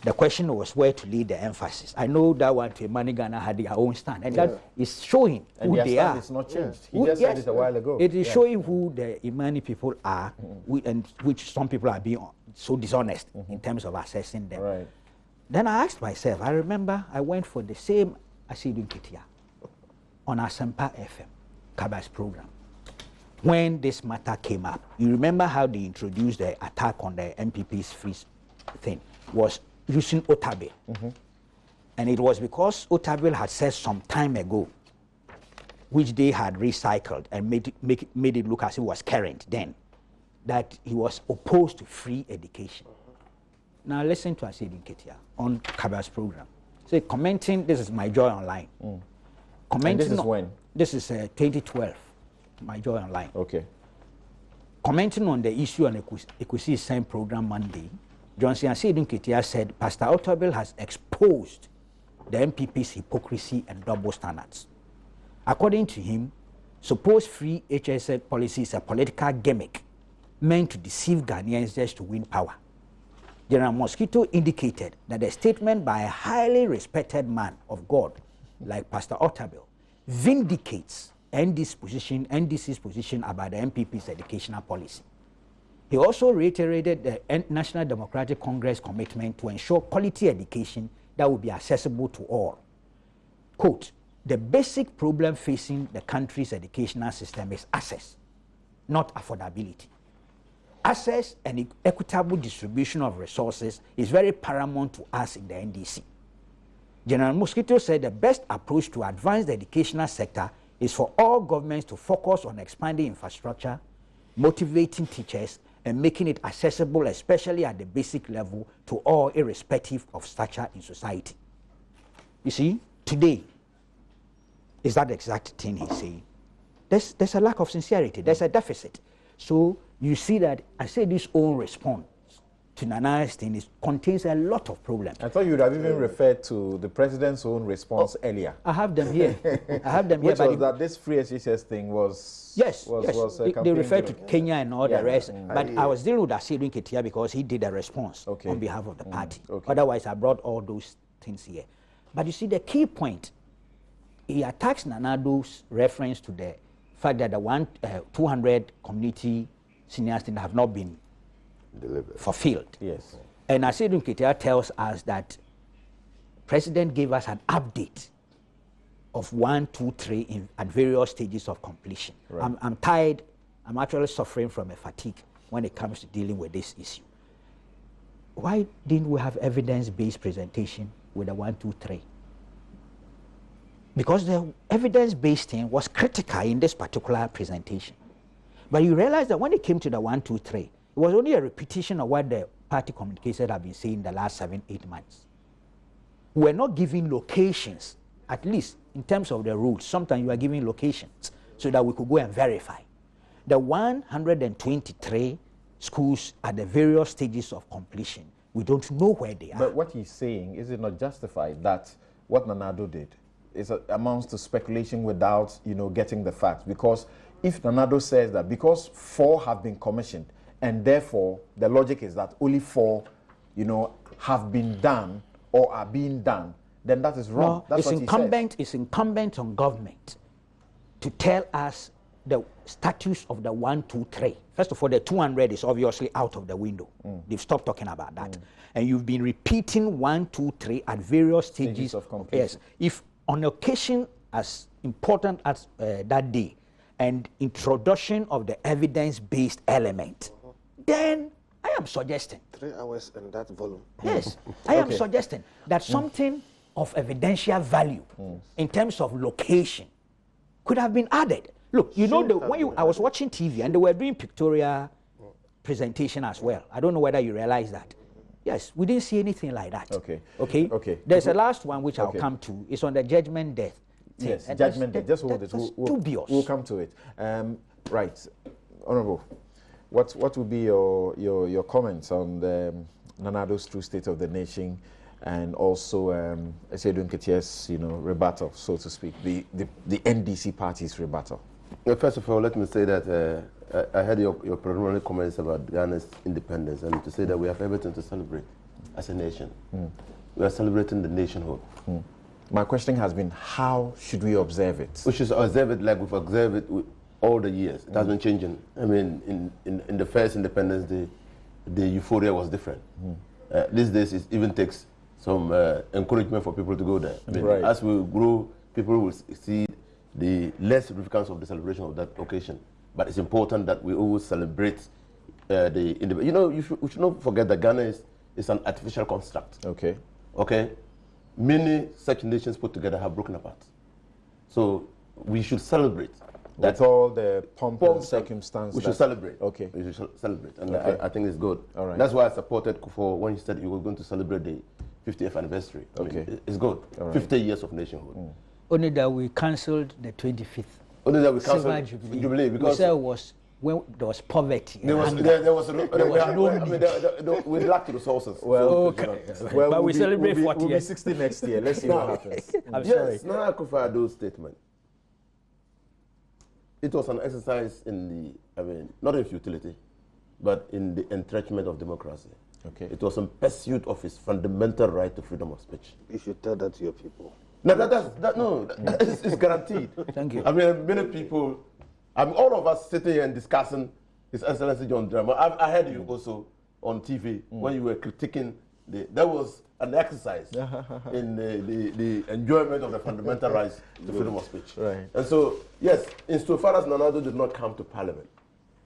The question was where to lay the emphasis. I know that one to Imani Ghana had their own stand, and that is showing who they are. It's not changed. He just said it a while ago. It is showing who the Imani people are, and which some people are being so dishonest in terms of assessing them. Right. Then I asked myself, I remember I went for the same Seydou Ketia on Asampa FM, Kaba's program. When this matter came up, you remember how they introduced the attack on the NPP's free thing was using Otabil. And it was because Otabil had said some time ago, which they had recycled and made it look as if it was current then, that he was opposed to free education. Now listen to Seydou Ketia on Kaba's program. Say, commenting, this is My Joy Online. Commenting. And this is when? This is 2012, My Joy Online. Okay. Commenting on the issue on Ekusi's same program Monday, Johnson Seydou Ketia said, Pastor Otabil has exposed the NPP's hypocrisy and double standards. According to him, supposed free HSS policy is a political gimmick meant to deceive Ghanaians just to win power. General Mosquito indicated that a statement by a highly respected man of God like Pastor Otabil vindicates NDC's position about the NPP's educational policy. He also reiterated the National Democratic Congress commitment to ensure quality education that will be accessible to all. Quote, the basic problem facing the country's educational system is access, not affordability. Access and equitable distribution of resources is very paramount to us in the NDC. General Mosquito said the best approach to advance the educational sector is for all governments to focus on expanding infrastructure, motivating teachers, and making it accessible, especially at the basic level, to all irrespective of stature in society. You see, today, is that exact thing he's saying? There's a lack of sincerity, there's a deficit. So you see that I say this own response to Nana's thing contains a lot of problems. I thought you would have even referred to the president's own response earlier. I have them here. I have them Which here. was that this free SHS thing was... Yes, they referred to driven. Kenya and all the rest. But I was dealing with Seydou Ketia because he did a response on behalf of the party. Otherwise, I brought all those things here. But you see, the key point, he attacks Nanado's reference to the fact that the 200 community seniors things have not been fulfilled. Yes. And Seydou Ketia tells us that President gave us an update of 1, 2, 3 at various stages of completion. Right. I'm tired. I'm actually suffering from a fatigue when it comes to dealing with this issue. Why didn't we have evidence-based presentation with the 1, 2, 3? Because the evidence-based thing was critical in this particular presentation. But you realize that when it came to the 1, 2, 3, it was only a repetition of what the party communicators have been saying the last 7, 8 months. We're not giving locations, at least in terms of the rules. Sometimes you are giving locations so that we could go and verify. The 123 schools at the various stages of completion, we don't know where they are. But what he's saying, is it not justified that what Nanado did amounts to speculation without, getting the facts? Because if Nanado says that because 4 have been commissioned, and therefore the logic is that only 4, have been done or are being done, then that is wrong. No, That's what it's incumbent on government to tell us the status of the 1, 2, 3. First of all, the 200 is obviously out of the window. They've stopped talking about that. And you've been repeating 1, 2, 3 at various stages of completion. Yes. If on occasion as important as that day, and introduction of the evidence-based element, then I am suggesting. 3 hours in that volume. Yes, I am suggesting that something of evidential value in terms of location could have been added. Look, I was watching TV and they were doing pictorial presentation as well. I don't know whether you realize that. Yes, we didn't see anything like that. Okay. There's a last one which I'll come to. It's on the judgment death. Yes, judgment death. Just hold it. We'll come to it. Right, Honourable. What would be your comments on the Nanado's true state of the nation, and also Esedun Ketiah's rebuttal, so to speak, the NDC party's rebuttal? Well, first of all, let me say that I heard your preliminary comments about Ghana's independence, and to say that we have everything to celebrate as a nation. We are celebrating the nationhood. My question has been, how should we observe it? We should observe it like we've observed it all the years. It has been changing. I mean, in the first Independence Day, the euphoria was different. These days, it even takes some encouragement for people to go there. I mean, as we grow, people will see the less significance of the celebration of that occasion. But it's important that we always celebrate we should not forget that Ghana is an artificial construct. Okay? Many such nations put together have broken apart. So we should celebrate. That's all the pomp and circumstance. We should celebrate. Okay. We should celebrate. And I think it's good. All right. That's why I supported Kufuor when he said he was going to celebrate the 50th anniversary. I mean, it's good. All right. 50 years of nationhood. Only that we cancelled the 25th. Only that we cancelled Jubilee because we said it was when there was poverty. There was no need. We lacked resources. Well, but we celebrate 40 years. We'll be 60 next year. Let's see what happens. I'm sorry. Nana Akufo-Addo's statement. It was an exercise not in futility, but in the entrenchment of democracy. It was in pursuit of his fundamental right to freedom of speech. You should tell that to your people. No, that is guaranteed. Thank you. I mean, many people, all of us sitting here and discussing His Excellency John Dramani. I heard you also on TV when you were critiquing that was an exercise in the enjoyment of the fundamental rights to freedom of speech. Right. And so, yes, insofar as Nanado did not come to Parliament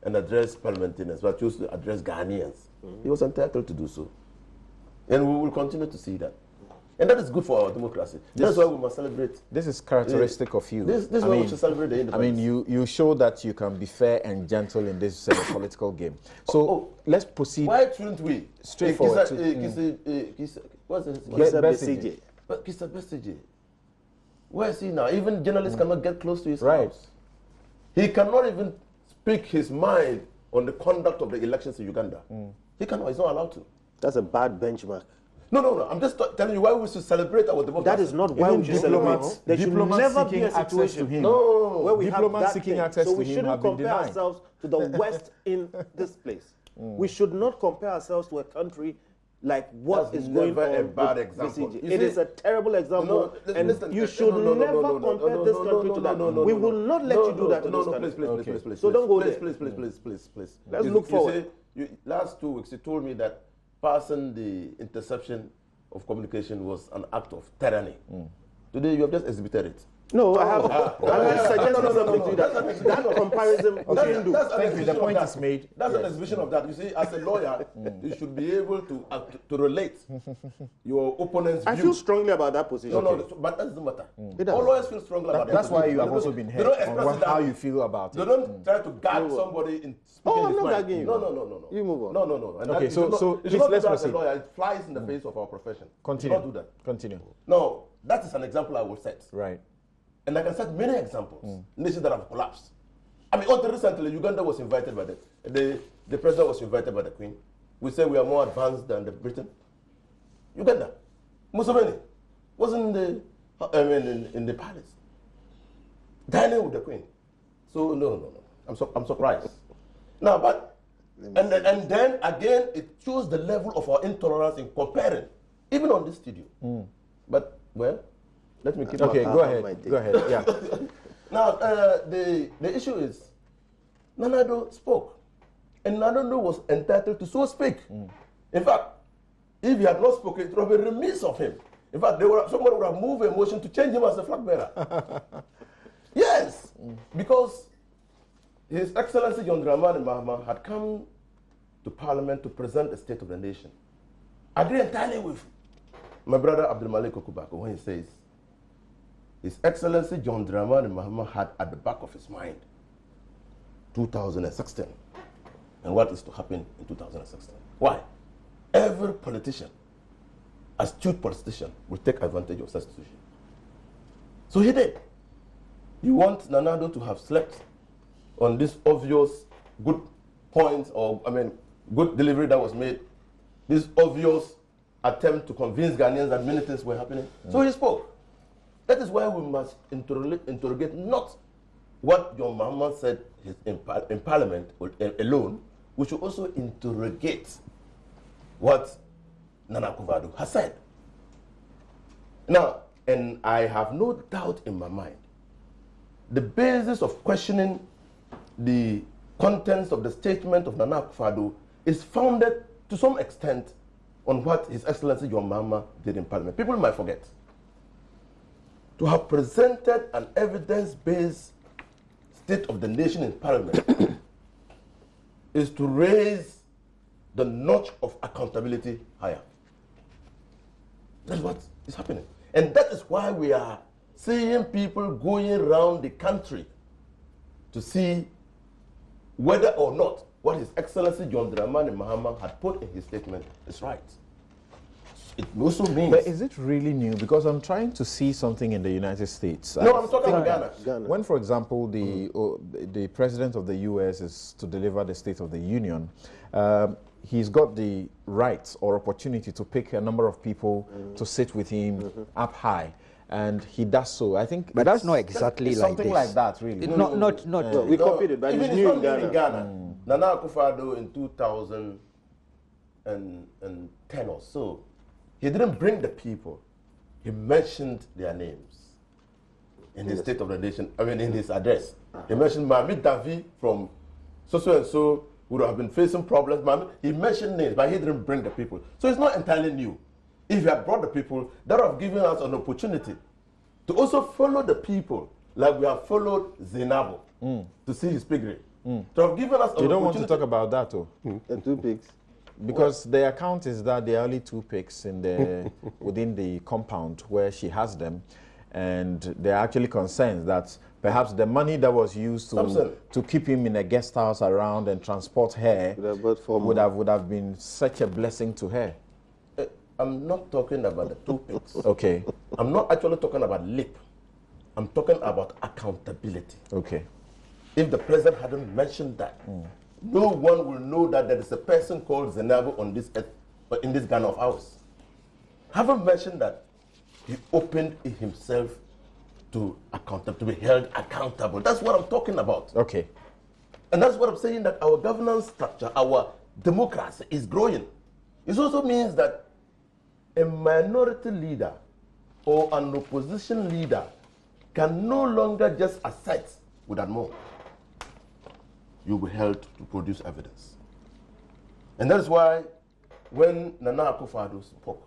and address parliamentarians, but chose to address Ghanaians, he was entitled to do so. And we will continue to see that. And that is good for our democracy. That's why we must celebrate. This is characteristic of you. This is why we should celebrate the independence. I mean, you show that you can be fair and gentle in this political game. So let's proceed. Why shouldn't we? Straightforward. What's his name? Kisa Besigye. Where is he now? Even journalists cannot get close to his house. He cannot even speak his mind on the conduct of the elections in Uganda. He cannot. He's not allowed to. That's a bad benchmark. No. I'm just telling you why we should celebrate our democracy. That is not why we should celebrate. There should never be a situation where we have that seeking thing. access So we to him shouldn't have been compare denied. ourselves to the West in this place. We should not compare ourselves to a country like what is going on. A bad example. It is a terrible example, and you should never compare this country to that. We will not let you do that to this country. Please. So don't go there. Please. Let's look forward. Last 2 weeks, you told me that passing the interception of communication was an act of tyranny. Today, you have just exhibited it. No, I have suggested something to you that comparison you shouldn't do. Thank you. The point is made. That's an exhibition of that. You see, as a lawyer, you should be able to relate your opponent's view. I feel strongly about that position. No, but that doesn't matter. All lawyers feel strongly about that. That's why you have also been heard on how you feel about it. They don't try to gag somebody in speaking his mind. Gagging you. No. You move on. No. And Okay, so let's proceed. As a lawyer, it flies in the face of our profession. Continue. Do not do that. Continue. No, that is an example I will set. Right. And I can set many examples. Nations that have collapsed. I mean, until recently, Uganda was invited by the president was invited by the Queen. We say we are more advanced than the Britain. Uganda, Museveni wasn't in the palace, dining with the Queen. So no. I'm surprised. Now, but and then again, it shows the level of our intolerance in comparing, even on this studio. But well, let me keep. Okay, go ahead. Go ahead. Yeah. Now, the issue is, Nanado spoke, and Nanado was entitled to so speak. In fact, if he had not spoken, it would have been remiss of him. In fact, somebody would have moved a motion to change him as a flag bearer. Yes, because His Excellency John Dramani Mahama had come to Parliament to present a State of the Nation. I agree entirely with my brother Abdul Malik Okubako when he says, His Excellency John Dramani Mahama had at the back of his mind 2016 and what is to happen in 2016. Why? Every politician, astute politician, will take advantage of such situation. So he did. You want Nanado to have slept on this obvious good points, or good delivery that was made, this obvious attempt to convince Ghanaians that many things were happening. So he spoke. That is why we must interrogate not what John Mahama said in Parliament alone. We should also interrogate what Nana Akufo-Addo has said. Now, and I have no doubt in my mind, the basis of questioning the contents of the statement of Nana Akufo-Addo is founded to some extent on what His Excellency John Mahama did in Parliament. People might forget. To have presented an evidence-based State of the Nation in Parliament is to raise the notch of accountability higher. That's what is happening. And that is why we are seeing people going around the country to see whether or not what His Excellency John Dramani Mahama had put in his statement is right. It also means... But is it really new? Because I'm trying to see something in the United States. No, I'm talking about Ghana. When, for example, the president of the U.S. is to deliver the State of the Union, he's got the right or opportunity to pick a number of people to sit with him up high. And he does so. I think, but that's not exactly like something this. like that, really. Not. We copied it, but it's new in Ghana. Nana Akufo-Addo in 2010 or so, he didn't bring the people. He mentioned their names in his State of the Nation. In his address, he mentioned Mami Davi from so and so would have been facing problems. He mentioned names, but he didn't bring the people. So it's not entirely new. If you had brought the people, that would have given us an opportunity to also follow the people, like we have followed Zainabo to see his pedigree. To have given us an You don't opportunity. want to talk about that, though. The 2 pigs. Because the account is that there are only 2 pigs in the within the compound where she has them, and there are actually concerns that perhaps the money that was used to keep him in a guest house around and transport her would have been such a blessing to her. I'm not talking about the 2 pigs. Okay. I'm not actually talking about lip. I'm talking about accountability. Okay. If the president hadn't mentioned that, no one will know that there is a person called Zainabo on this earth, but in this Ghana of ours. Haven't mentioned that, he opened himself to be held accountable. That's what I'm talking about. Okay. And that's what I'm saying, that our governance structure, our democracy is growing. It also means that a minority leader or an opposition leader can no longer just assert without more. You'll be held to produce evidence. And that is why when Nana Akufo-Addo spoke,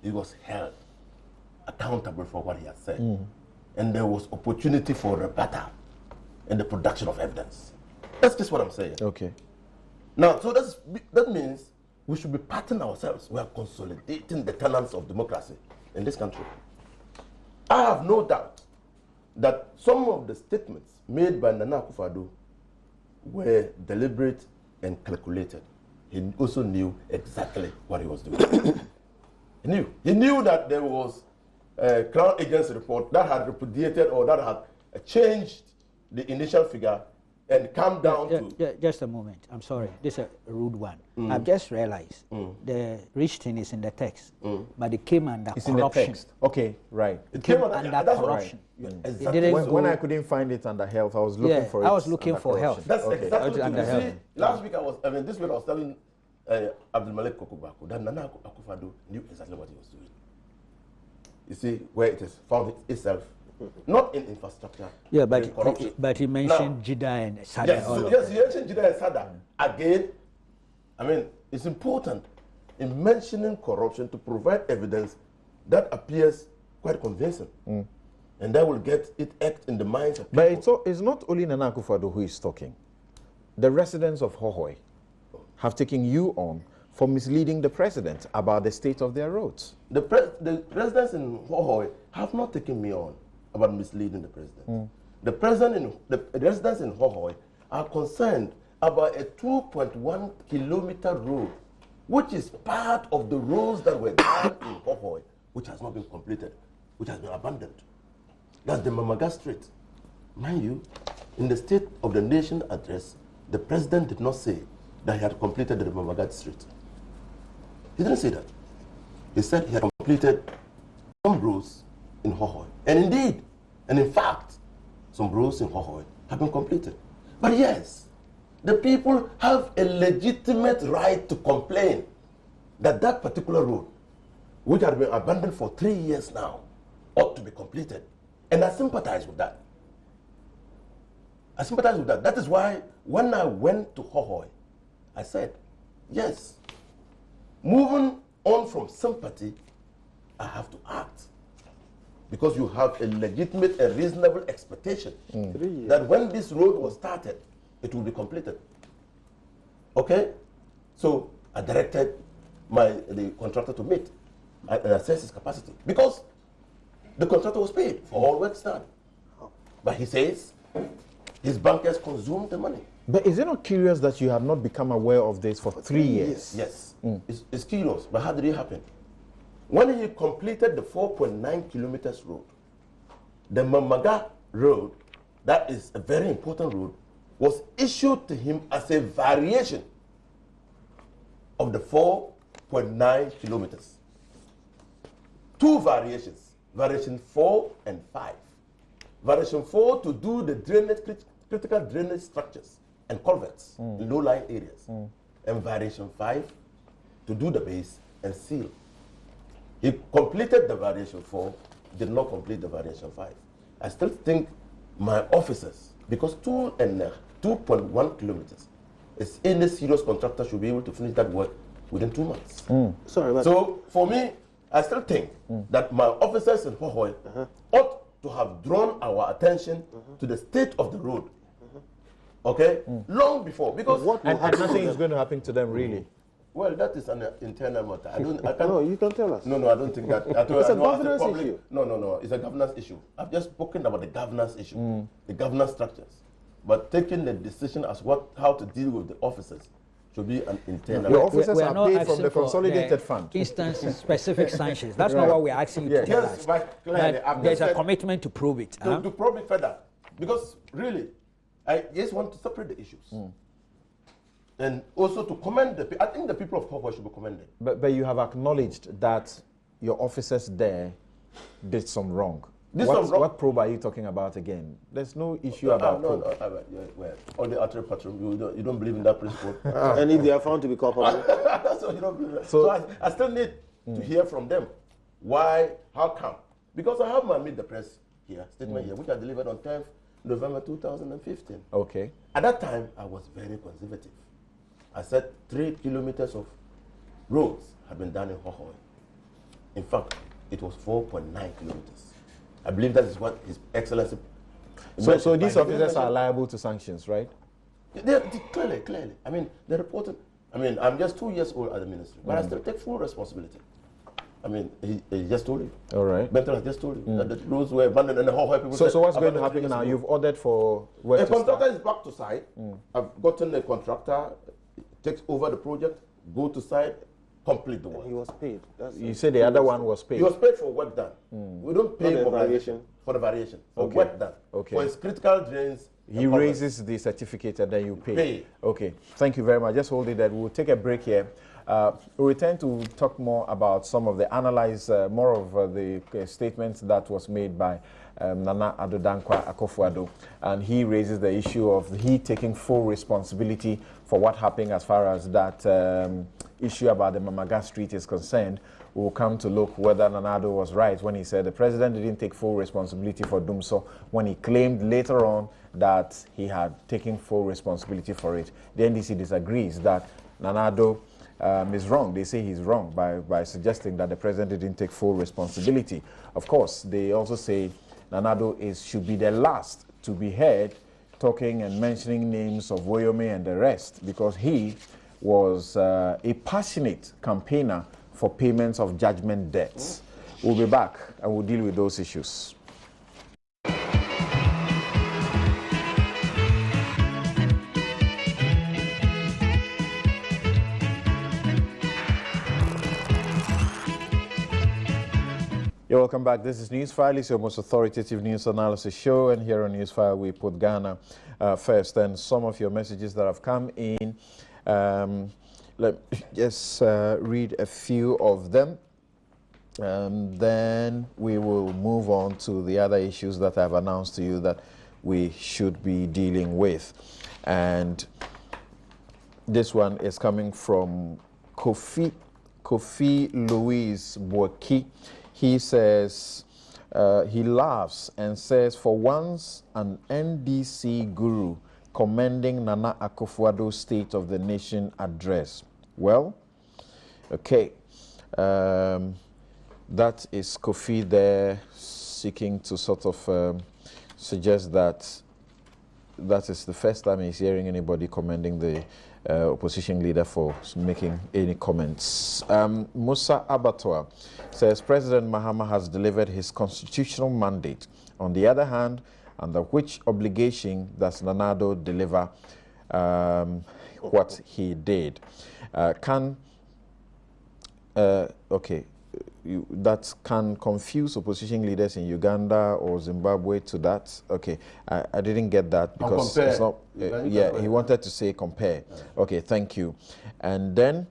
he was held accountable for what he had said. And there was opportunity for rebuttal and the production of evidence. That's just what I'm saying. Okay. Now, so that means we should be patting ourselves. We are consolidating the tenets of democracy in this country. I have no doubt that some of the statements made by Nana Akufo-Addo were deliberate and calculated. He also knew exactly what he was doing. He knew that there was a Crown Agency report that had repudiated or that had changed the initial figure and come down to... Just a moment. I'm sorry. This is a rude one. I've just realized the rich thing is in the text, but it came under it's corruption. in the text. Okay, right. It came under corruption. Right. It didn't When I couldn't find it under health, I was looking for it. I was looking under for corruption. health. That's exactly under what health. you see. Last week this week I was telling Abdul Malik Kokobako that Nana Akufo-Addo knew exactly what he was doing. You see where it has found itself, not in infrastructure, but in corruption. but he mentioned Jida and Sada. Yes, he mentioned Jida and Sada. Again, I mean, it's important in mentioning corruption to provide evidence that appears quite convincing. And that will get it act in the minds of people. But it's not only Nana Akufo-Addo who is talking. The residents of Hohoe have taken you on for misleading the president about the state of their roads. The residents in Hohoe have not taken me on about misleading the president. The residents in Hohoe are concerned about a 2.1 kilometer road, which is part of the roads that were done in Hohoe, which has not been completed, which has been abandoned. That's the Mamaga Street. Mind you, in the State of the Nation address, the president did not say that he had completed the Mamaga Street. He didn't say that. He said he had completed some roads in Hohoe. And indeed, and in fact, some roads in Hohoe have been completed. But yes, the people have a legitimate right to complain that that particular road, which had been abandoned for 3 years now, ought to be completed. And I sympathize with that. I sympathize with that. That is why when I went to Hohoe, I said, yes, moving on from sympathy, I have to act. Because you have a legitimate and reasonable expectation that when this road was started, it will be completed. Okay? So I directed the contractor to meet and assess his capacity. Because the contractor was paid for all work done. But he says his bankers consumed the money. But is it not curious that you have not become aware of this for 3 years? Yes. It's curious, but how did it happen? When he completed the 4.9 kilometers road, the Mamaga road, that is a very important road, was issued to him as a variation of the 4.9 kilometers. 2 variations, variation 4 and 5. Variation 4 to do the drainage, critical drainage structures and culverts in low-lying areas. And variation 5 to do the base and seal. He completed the variation 4, did not complete the variation 5. I still think my officers, because 2.1 kilometers, is any serious contractor should be able to finish that work within 2 months. So for me, I still think that my officers in Hohoe ought to have drawn our attention to the state of the road. Okay? Long before. Because And nothing is going to happen to them, really. Well, that is an internal matter. I can't. No, you can tell us. No, I don't think that. It's a governance issue. No, it's a governance issue. I've just spoken about the governance issue, the governance structures. But taking the decision as how to deal with the officers should be an internal. Your officers We are not paid asking from the for consolidated fund. Instance-specific sanctions. That's not what we're asking you to tell us. But clearly, But there's a commitment to prove it. to probe it further. Because really, I just want to separate the issues. And also to commend I think the people of Hohoe should be commended. But you have acknowledged that your officers there did some wrong. What probe are you talking about again? There's no issue about probe. Well, on the artery patron, you don't believe in that principle. And if they are found to be culpable? So you don't believe that. So I still need to hear from them. Why? How come? Because I have my meet the press statement here, which I delivered on 10th November 2015. Okay. At that time, I was very conservative. I said 3 kilometers of roads had been done in Hohoe. In fact, it was 4.9 kilometers. I believe that is what His Excellency. So these officers are liable to sanctions, right? Clearly. I mean, they reported. I mean, I'm just 2 years old at the ministry, but I still take full responsibility. I mean, he just told you. All right. Benton has just told you that the roads were abandoned and the Hohoe people. So what's going to happen now? You've ordered for where a to contractor start? is back to site. I've gotten a contractor, takes over the project, go to site, complete the work. He was paid. You said the other one was paid. He was paid for work done. We don't pay For the for variation. For the variation. For Okay. work done. Okay. For his critical drains He raises the certificate and then you pay. Okay, thank you very much. Just hold it there. We'll take a break here. We'll return to talk more about some of the more of the statements that was made by Nana Addo Dankwa Akufo-Addo, and he raises the issue of he taking full responsibility for what happened as far as that issue about the Mamaga Street is concerned. We'll come to look whether Nana Addo was right when he said the president didn't take full responsibility for Dumso, when he claimed later on that he had taken full responsibility for it. The NDC disagrees that Nana Addo is wrong. They say he's wrong by suggesting that the president didn't take full responsibility. Of course, they also say Nana Addo should be the last to be heard talking and mentioning names of Woyome and the rest, because he was a passionate campaigner for payments of judgment debts. We'll be back and we'll deal with those issues. You're welcome back. This is Newsfile. It's your most authoritative news analysis show, and here on Newsfile we put Ghana first. And some of your messages that have come in, let me just read a few of them. Then we will move on to the other issues that I've announced to you that we should be dealing with. And this one is coming from Kofi Louise Boaki. He says, he laughs and says, for once an NDC guru commending Nana Akufo-Addo's State of the Nation address. Well, okay. That is Kofi there seeking to sort of suggest that that is the first time he's hearing anybody commending the opposition leader for making any comments. Musa Abattoir says President Mahama has delivered his constitutional mandate. On the other hand, under which obligation does Nana Addo deliver what he did? That can confuse opposition leaders in Uganda or Zimbabwe to that. Okay, I didn't get that because it's not. He wanted to say compare. Okay, thank you. And then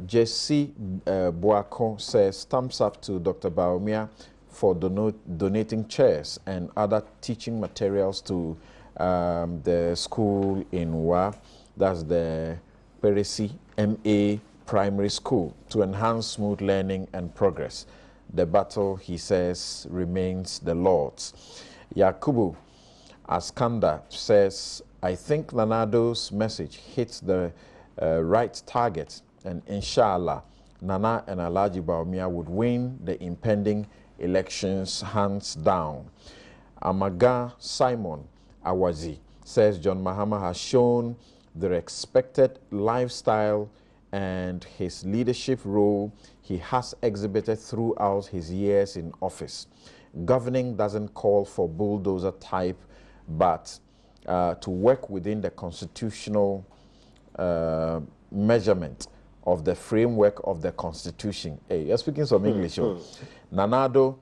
Jesse Boako says thumbs up to Dr. Baumia for donating chairs and other teaching materials to the school in Wa. That's the Peresi MA Primary School to enhance smooth learning and progress. The battle, he says, remains the Lord's. Yakubu Askanda says, I think Nana Addo's message hits the right target, and inshallah, Nana and Alhaji Baumia would win the impending elections hands down. Amaga Simon Awazi says John Mahama has shown the expected lifestyle and his leadership role he has exhibited throughout his years in office. Governing doesn't call for bulldozer type, but to work within the constitutional measurement of the framework of the Constitution. Hey, you're speaking some English. Nana Addo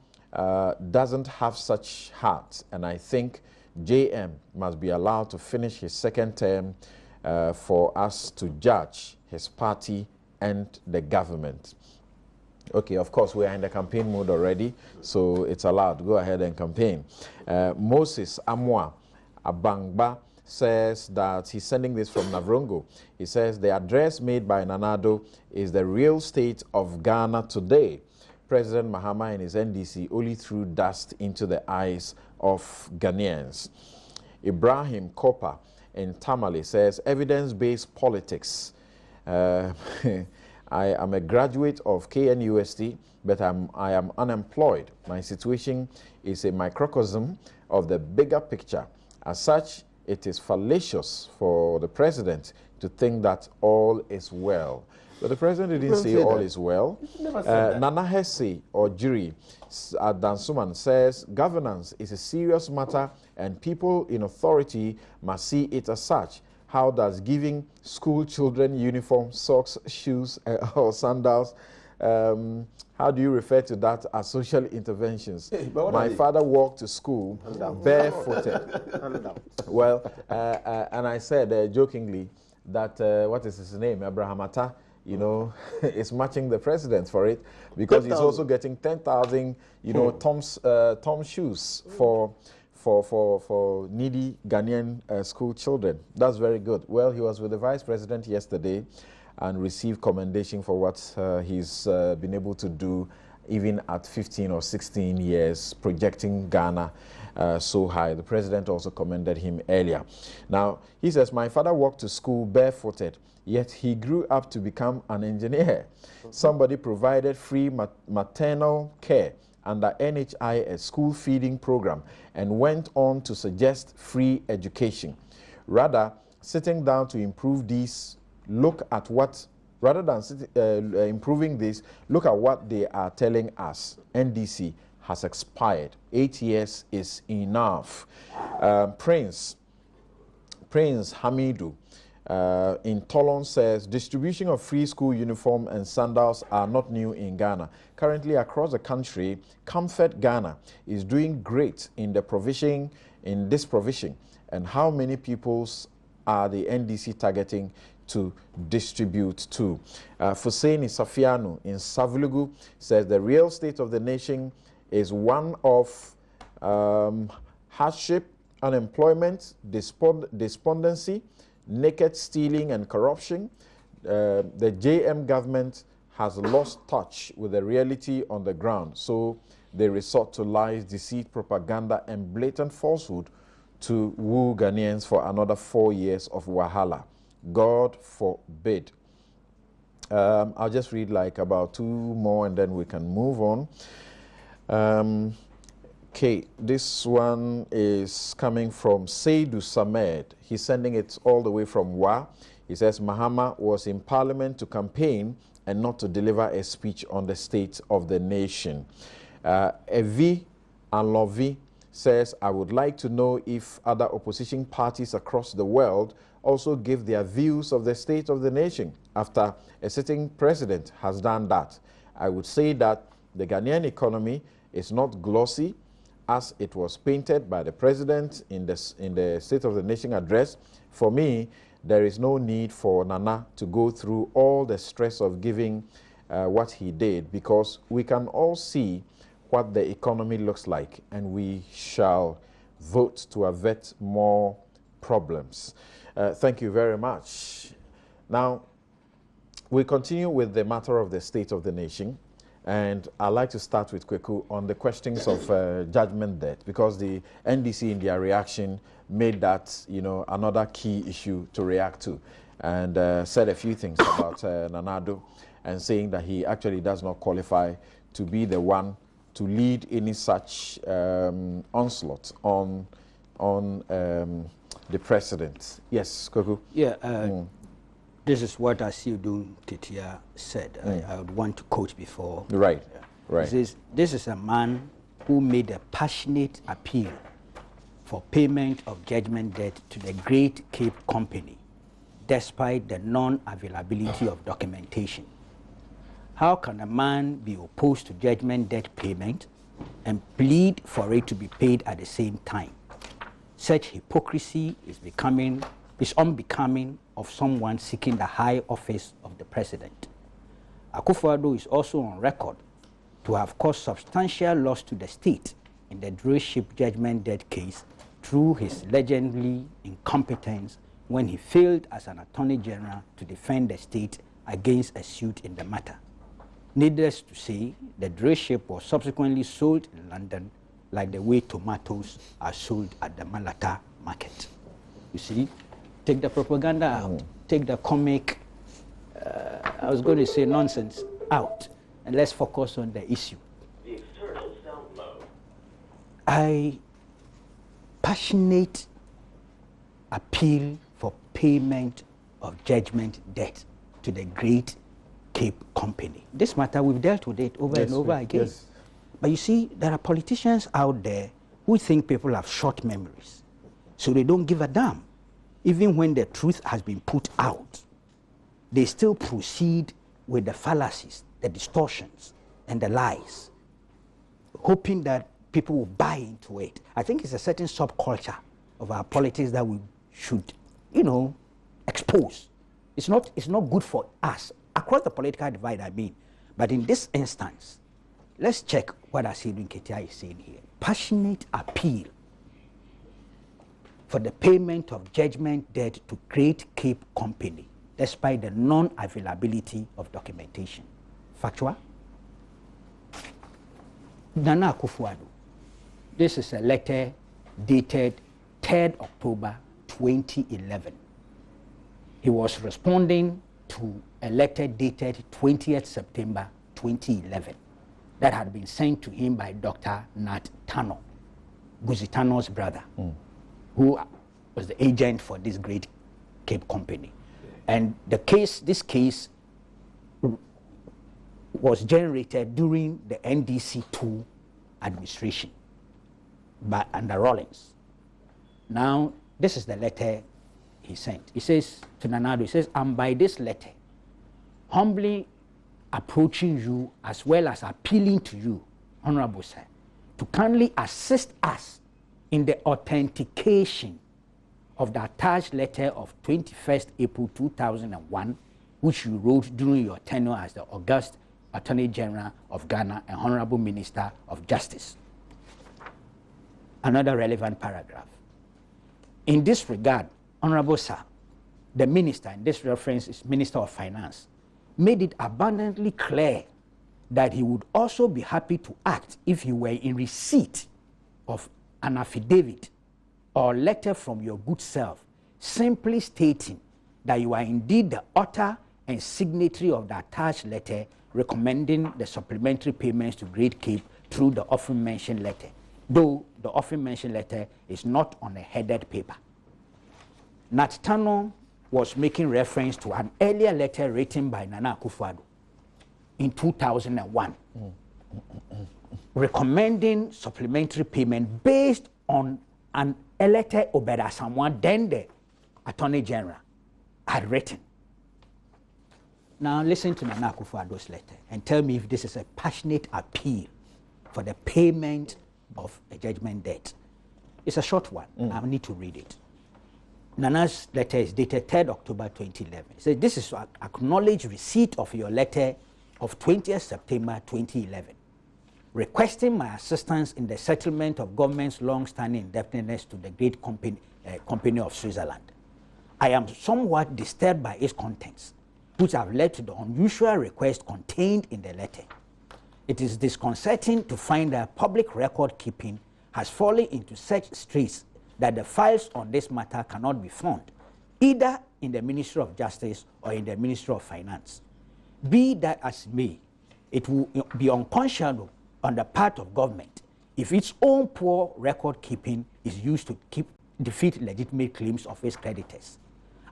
doesn't have such heart, and I think JM must be allowed to finish his second term for us to judge his party and the government. Okay, of course, we are in the campaign mode already, so it's allowed. Go ahead and campaign. Moses Amwa Abangba says that he's sending this from Navrongo. He says the address made by Nana Addo is the real state of Ghana today. President Mahama and his NDC only threw dust into the eyes of Ghanaians. Ibrahim Kopa in Tamale says evidence-based politics. I am a graduate of KNUST, but I am unemployed. My situation is a microcosm of the bigger picture. As such, it is fallacious for the president to think that all is well. But the president didn't say all is well. Nana Hesse or Jiri Dansuman says governance is a serious matter and people in authority must see it as such. How does giving school children uniforms, socks, shoes, or sandals How do you refer to that as social interventions? But My father walked to school barefooted. Well, and I said jokingly that, what is his name, Abraham Atta, you know, is matching the president for it, because he's also getting 10,000, you know, Tom's shoes for needy Ghanaian school children. That's very good. Well, he was with the vice president yesterday and received commendation for what he's been able to do, even at 15 or 16 years, projecting Ghana so high. The president also commended him earlier. Now, he says, my father walked to school barefooted, yet he grew up to become an engineer. Somebody provided free maternal care under NHI, a school feeding program, and went on to suggest free education. Rather, sitting down to improve these, look at what, rather than improving this, look at what they are telling us. NDC has expired. 8 years is enough. Prince Hamidu in Tolon says, distribution of free school uniform and sandals are not new in Ghana. Currently across the country, Comfort Ghana is doing great in this provision. And how many peoples are the NDC targeting to distribute to? Fuseni Safiano in Savlugu says the real state of the nation is one of hardship, unemployment, despondency, naked stealing and corruption. The JM government has lost touch with the reality on the ground, so they resort to lies, deceit, propaganda, and blatant falsehood to woo Ghanaians for another 4 years of wahala. God forbid. I'll just read like about 2 more and then we can move on. Okay, this one is coming from Seydou Samed. He's sending it all the way from Wa. He says Mahama was in parliament to campaign and not to deliver a speech on the state of the nation. Evi Anlovi says, I would like to know if other opposition parties across the world also give their views of the state of the nation after a sitting president has done that. I would say that the Ghanaian economy is not glossy as it was painted by the president in the State of the Nation address. For me, there is no need for Nana to go through all the stress of giving what he did, because we can all see what the economy looks like, and we shall vote to avert more problems. Thank you very much. Now, we continue with the matter of the state of the nation. And I'd like to start with Kweku on the questions of judgment debt, because the NDC in their reaction made that, you know, another key issue to react to, and said a few things about Nanado, and saying that he actually does not qualify to be the one to lead any such onslaught on the president. Yes, Kweku? Yeah. This is what Asiudun Titia said. I would want to quote before. Right, right. He says, this is a man who made a passionate appeal for payment of judgment debt to the Great Cape Company, despite the non-availability of documentation. How can a man be opposed to judgment debt payment and plead for it to be paid at the same time? Such hypocrisy is unbecoming of someone seeking the high office of the president. Akufo-Addo is also on record to have caused substantial loss to the state in the drillship judgment debt case through his legendary incompetence when he failed as an attorney general to defend the state against a suit in the matter. Needless to say, the drillship was subsequently sold in London like the way tomatoes are sold at the Malata market. You see? Take the propaganda out, take the comic, I was going to say nonsense, out, and let's focus on the issue. The external sound mode. I passionate appeal for payment of judgment debt to the Great Cape Company. This matter, we've dealt with it over and over again. Yes. But you see, there are politicians out there who think people have short memories, so they don't give a damn. Even when the truth has been put out, they still proceed with the fallacies the distortions and the lies, hoping that people will buy into it. I think it's a certain subculture of our politics that we should, expose. It's not good for us, across the political divide, I mean. But in this instance, let's check what Asidu Nketia is saying here. Passionate appeal for the payment of judgment debt to Great Cape Company, despite the non-availability of documentation. Factual? Nana Akufo-Addo. This is a letter dated 3rd October 2011. He was responding to a letter dated 20th September 2011 that had been sent to him by Dr. Nat Tano, Guzi Tano's brother, who was the agent for this Great Cape Company. And this case was generated during the NDC2 administration under Rawlings. Now, this is the letter he sent. He says to Nana Addo, he says, I'm by this letter humbly approaching you as well as appealing to you, Honorable Sir, to kindly assist us in the authentication of the attached letter of 21st April 2001, which you wrote during your tenure as the August Attorney General of Ghana and Honorable Minister of Justice. Another relevant paragraph. In this regard, Honorable Sir, the Minister, in this reference is Minister of Finance, made it abundantly clear that he would also be happy to act if he were in receipt of an affidavit or letter from your good self, simply stating that you are indeed the author and signatory of the attached letter recommending the supplementary payments to Great Cape through the often mentioned letter, though the often mentioned letter is not on a headed paper. Nat Tano was making reference to an earlier letter written by Nana Akufo-Addo in 2001, recommending supplementary payment based on a letter Obeda Samoa, then the Attorney General, had written. Now listen to Nana Akufo-Addo's letter and tell me if this is a passionate appeal for the payment of a judgment debt. It's a short one. I need to read it. Nana's letter is dated 3rd October 2011. It says, this is to acknowledge receipt of your letter of 20th September 2011, requesting my assistance in the settlement of government's long-standing indebtedness to the Great Company of Switzerland. I am somewhat disturbed by its contents, which have led to the unusual request contained in the letter. It is disconcerting to find that public record keeping has fallen into such straits that the files on this matter cannot be found, either in the Ministry of Justice or in the Ministry of Finance. Be that as it may, it will be unconscionable on the part of government if its own poor record keeping is used to defeat legitimate claims of its creditors.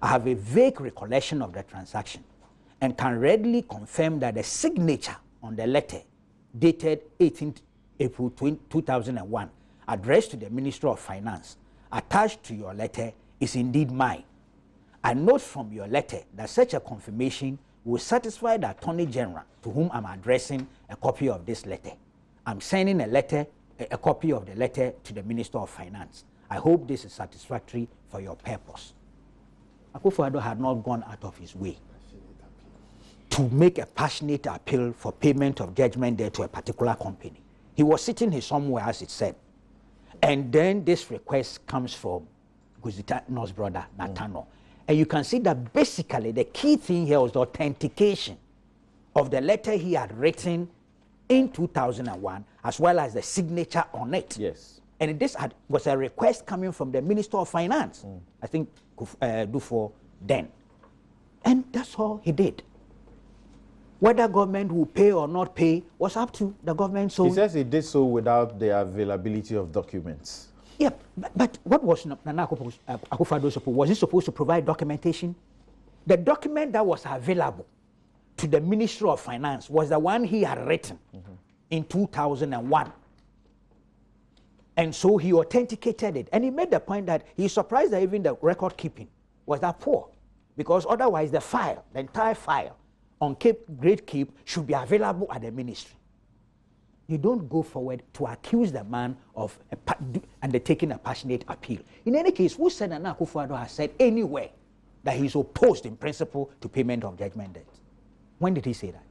I have a vague recollection of the transaction and can readily confirm that the signature on the letter dated 18th April 2001, addressed to the Ministry of Finance, attached to your letter, is indeed mine. I note from your letter that such a confirmation will satisfy the Attorney General, to whom I'm addressing a copy of this letter. I'm sending a copy of the letter to the Minister of Finance. I hope this is satisfactory for your purpose. Akufo-Addo had not gone out of his way to make a passionate appeal for payment of judgment debt to a particular company. He was sitting here somewhere, as it said. And then this request comes from Guzitano's brother, Natano. And you can see that basically the key thing here was the authentication of the letter he had written in 2001, as well as the signature on it. Yes. And this was a request coming from the Minister of Finance, I think, Dufo then. And that's all he did. Whether government will pay or not pay was up to the government. So he says he did so without the availability of documents. Yep, but what was Nana Akufo-Addo supposed? Was he supposed to provide documentation? The document that was available to the Ministry of Finance was the one he had written in 2001. And so he authenticated it. And he made the point that he's surprised that even the record keeping was that poor. Because otherwise the entire file on Great Cape should be available at the ministry. You don't go forward to accuse the man of undertaking a passionate appeal. In any case, who said Nana Akufo-Addo has said anywhere that he's opposed in principle to payment of judgment debt? When did he say that?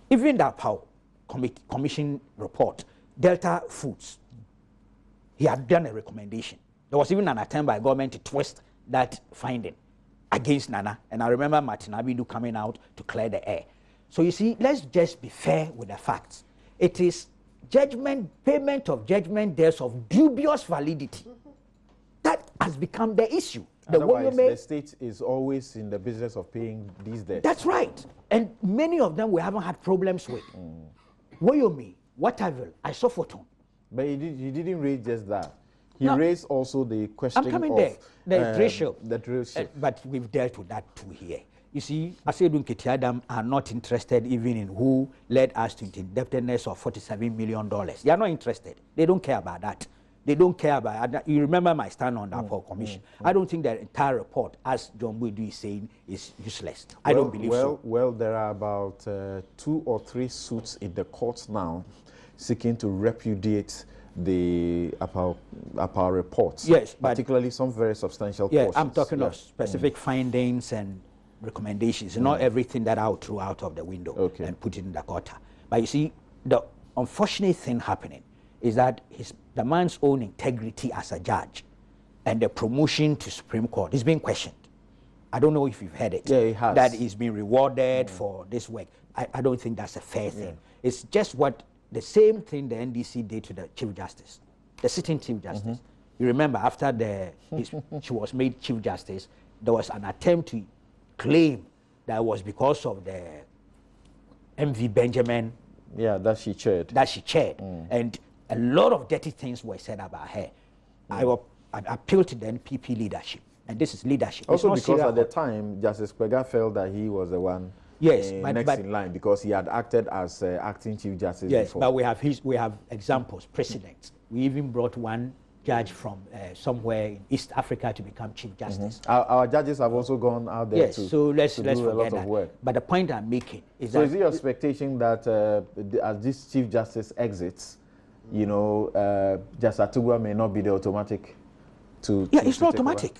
Even that POW commission report, Delta Foods, he had done a recommendation. There was even an attempt by government to twist that finding against Nana. And I remember Martin Abidu coming out to clear the air. So you see, let's just be fair with the facts. It is payment of judgment debts of dubious validity. That has become the issue. Otherwise, the state is always in the business of paying these debts. That's right. And many of them we haven't had problems with. Woyomi, whatever, I saw photo. But he didn't raise just that. He raised also the question I'm coming of there. The ratio. The ratio. But we've dealt with that too here. You see, Asedun Ketiadam are not interested even in who led us to indebtedness of $47 million. They are not interested. They don't care about that. They don't care about. You remember my stand on that for commission. I don't think the entire report, as John Boydu is saying, is useless. I don't believe so. Well, there are about 2 or 3 suits in the courts now seeking to repudiate the APAO reports. Yes, particularly some very substantial portions. I'm talking of specific findings and recommendations, not everything that I would throw out of the window and put it in the gutter. But you see, the unfortunate thing happening is that the man's own integrity as a judge and the promotion to Supreme Court is being questioned. I don't know if you've heard it. Yeah, he has. That he's been rewarded for this work. I don't think that's a fair thing. It's just the same thing the NDC did to the Chief Justice, the sitting Chief Justice. You remember after she was made Chief Justice, there was an attempt to claim that it was because of the MV Benjamin. Yeah, that she chaired. And a lot of dirty things were said about her. I appeal to the NPP leadership, and this is leadership. Also because at the time, Justice Kwega felt that he was the one next in line because he had acted as acting Chief Justice before. But we have examples, precedents. We even brought one judge from somewhere in East Africa to become Chief Justice. Our judges have also gone out there so let's do a lot of work. But the point I'm making is so is it your expectation that as this Chief Justice exits, you know, Justice Atugwa may not be the automatic to it's not automatic.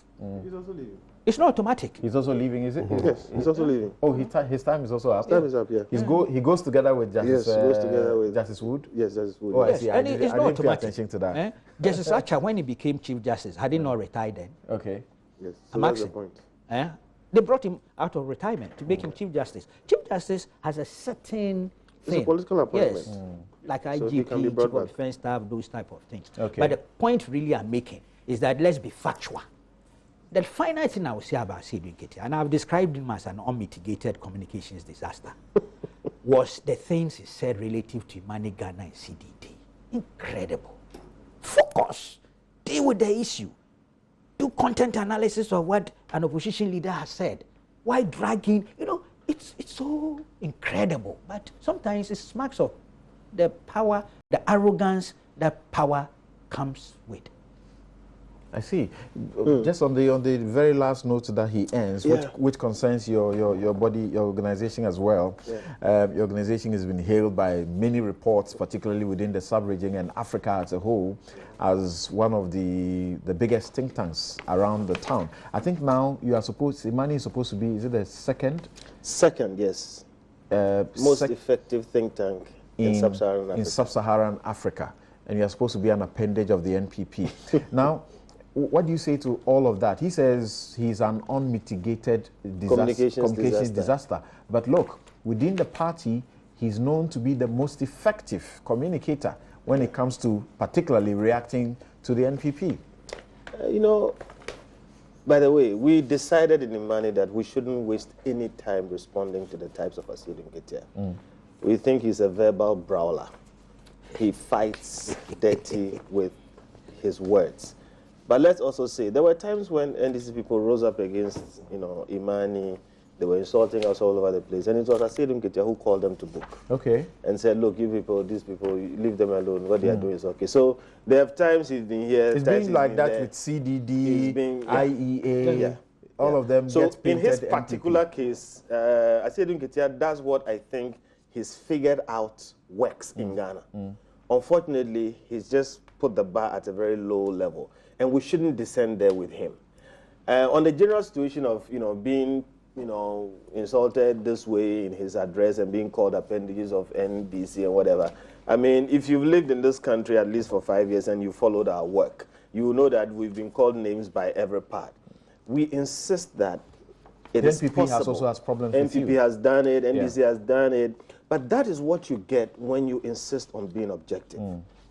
He's also leaving. It's not automatic. He's also leaving, is it? Yes, he's also leaving. Oh, his time is also up. His time is up, yeah. He goes together with Justice. Yes, he goes together with Justice Wood. Yes, Justice Wood. Oh, yes. I see. And it's not didn't pay automatic. attention to that. Justice Acha, when he became Chief Justice, had he not retired then? Okay. Yes, so I'm that's the asking. point. They brought him out of retirement to make him Chief Justice. Chief Justice has a certain thing. It's a political appointment. Yes, like So he can be IGP, brought Chief of back. Defense Staff, those type of things. Okay. But the point really I'm making is that let's be factual. The final thing I will say about Asedun Ketia, and I've described him as an unmitigated communications disaster, was the things he said relative to Imani Ghana and CDT. Incredible. Focus. Deal with the issue. Do content analysis of what an opposition leader has said. Why dragging? You know, it's so incredible. But sometimes it smacks of the power, the arrogance that power comes with. I see. Just on the very last note that he ends, which concerns your body, your organization as well. Your organization has been hailed by many reports, particularly within the sub-region and Africa as a whole, as one of the biggest think tanks around the town. I think now Imani is supposed to be, is it the second? Second, yes. Most effective think tank in sub-Saharan Africa. In sub-Saharan Africa. And you are supposed to be an appendage of the NPP. Now, what do you say to all of that? He says he's an unmitigated communications disaster. But look, within the party, he's known to be the most effective communicator when it comes to particularly reacting to the NPP. You know, by the way, we decided in Imani that we shouldn't waste any time responding to the types of Asedun Ketia. We think he's a verbal brawler. He fights dirty with his words. But let's also say, there were times when NDC people rose up against, you know, Imani. They were insulting us all over the place. And it was Asedun Ketia who called them to book. Okay. And said, look, you people, these people, leave them alone. What they are doing is okay. So there have times he's been here. It's been like that with CDD, IEA, all of them So get in his painted particular NPP. case, Asiedun Ketia, that's what I think he's figured out works in Ghana. Unfortunately, he's just put the bar at a very low level, and we shouldn't descend there with him. On the general situation of being insulted this way in his address and being called appendages of NDC and whatever. I mean, if you've lived in this country at least for 5 years and you followed our work, you will know that we've been called names by every part. We insist that it is NPP possible. has also has problems with NPP you. has done it, NDC has done it, but that is what you get when you insist on being objective.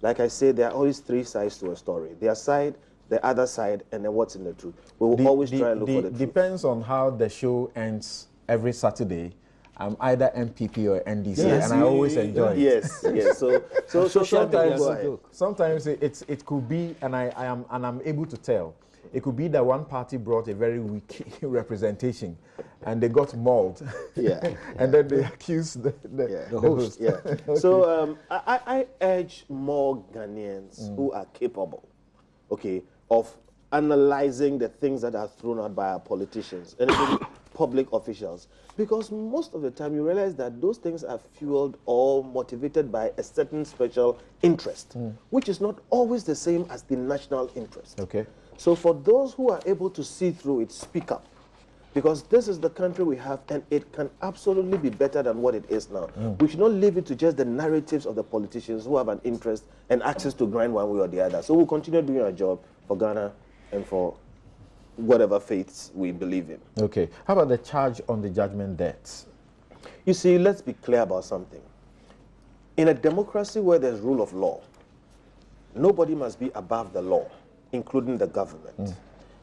Like I say, there are always three sides to a story. Their side, the other side, and then what's in the truth. We will always try and look for the truth. Depends on how the show ends every Saturday. I'm either NPP or NDC, and I always enjoy it. Yes, yes. So sometimes it could be, and I'm able to tell. It could be that one party brought a very weak representation, and they got mauled. Yeah. And then they accused the host. Yeah. Okay. So I urge more Ghanaians who are capable, of analyzing the things that are thrown out by our politicians and even public officials. Because most of the time you realize that those things are fueled or motivated by a certain special interest, which is not always the same as the national interest. Okay. So for those who are able to see through it, speak up. Because this is the country we have, and it can absolutely be better than what it is now. We should not leave it to just the narratives of the politicians who have an interest and access to grind one way or the other. So we'll continue doing our job for Ghana and for whatever faiths we believe in. Okay. How about the charge on the judgment debts? You see, let's be clear about something. In a democracy where there's rule of law, nobody must be above the law, including the government.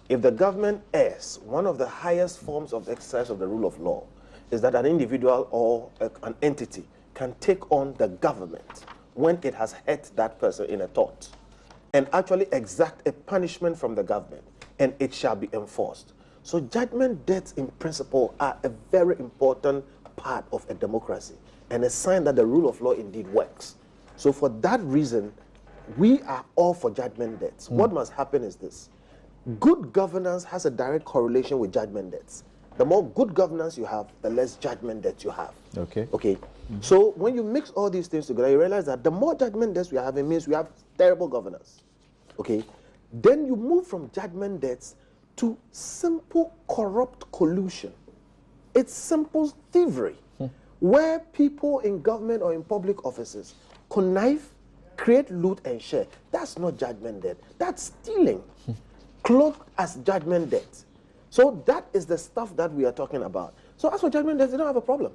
If the government errs, one of the highest forms of exercise of the rule of law is that an individual or an entity can take on the government when it has hurt that person in a tort and actually exact a punishment from the government, and it shall be enforced. So judgment debts in principle are a very important part of a democracy and a sign that the rule of law indeed works. So for that reason, we are all for judgment debts. What must happen is this. Good governance has a direct correlation with judgment debts. The more good governance you have, the less judgment debts you have. Okay. So when you mix all these things together, you realize that the more judgment debts we have, it means we have terrible governance. Okay. Then you move from judgment debts to simple corrupt collusion. It's simple thievery, where people in government or in public offices connive, create, loot, and share. That's not judgment debt. That's stealing, cloaked as judgment debt. So that is the stuff that we are talking about. So as for judgment debts, they don't have a problem.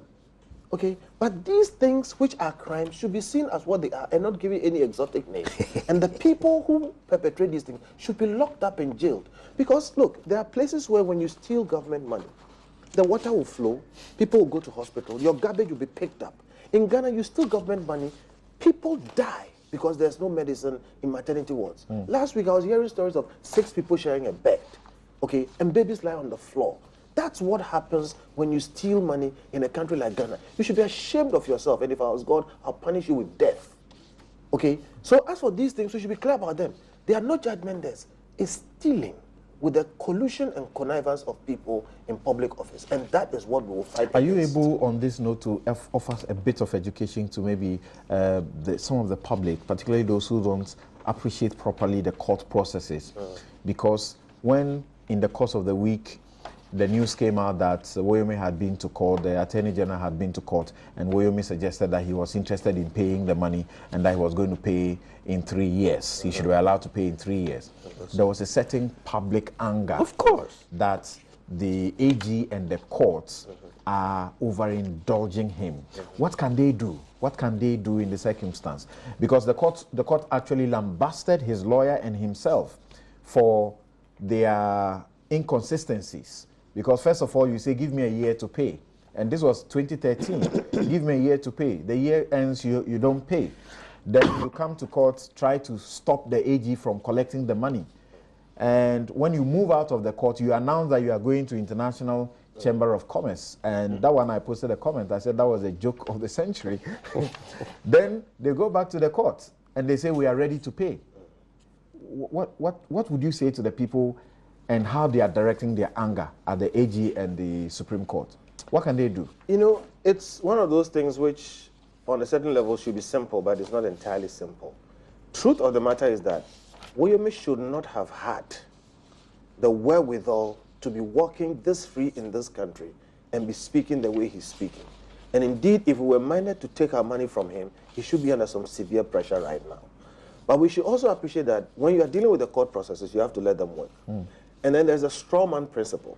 Okay, but these things which are crimes should be seen as what they are and not given any exotic name. And the people who perpetrate these things should be locked up and jailed. Because look, there are places where when you steal government money, the water will flow, people will go to hospital, your garbage will be picked up. In Ghana, you steal government money, people die because there's no medicine in maternity wards. Last week, I was hearing stories of 6 people sharing a bed, okay, and babies lie on the floor. That's what happens when you steal money in a country like Ghana. You should be ashamed of yourself, and if I was God, I'll punish you with death. Okay? So as for these things, we should be clear about them. They are not judgment debts. It's stealing with the collusion and connivance of people in public office, and that is what we will fight against. Are you able, on this note, to offer a bit of education to maybe some of the public, particularly those who don't appreciate properly the court processes? Because when, in the course of the week, the news came out that Woyomi had been to court, the Attorney General had been to court, and Woyomi suggested that he was interested in paying the money and that he was going to pay in 3 years. He should be allowed to pay in 3 years. There was a certain public anger. Of course. That the AG and the courts are overindulging him. What can they do? What can they do in the circumstance? Because the court actually lambasted his lawyer and himself for their inconsistencies. Because first of all, you say, give me a year to pay. And this was 2013. Give me a year to pay. The year ends, you don't pay. Then you come to court, try to stop the AG from collecting the money. And when you move out of the court, you announce that you are going to International Chamber of Commerce. And that one, I posted a comment. I said that was a joke of the century. Then they go back to the court and they say, we are ready to pay. What would you say to the people and how they are directing their anger at the AG and the Supreme Court? What can they do? You know, it's one of those things which, on a certain level, should be simple, but it's not entirely simple. Truth of the matter is that Woyomi should not have had the wherewithal to be walking this free in this country and be speaking the way he's speaking. And indeed, if we were minded to take our money from him, he should be under some severe pressure right now. But we should also appreciate that when you are dealing with the court processes, you have to let them work. And then there's a straw man principle.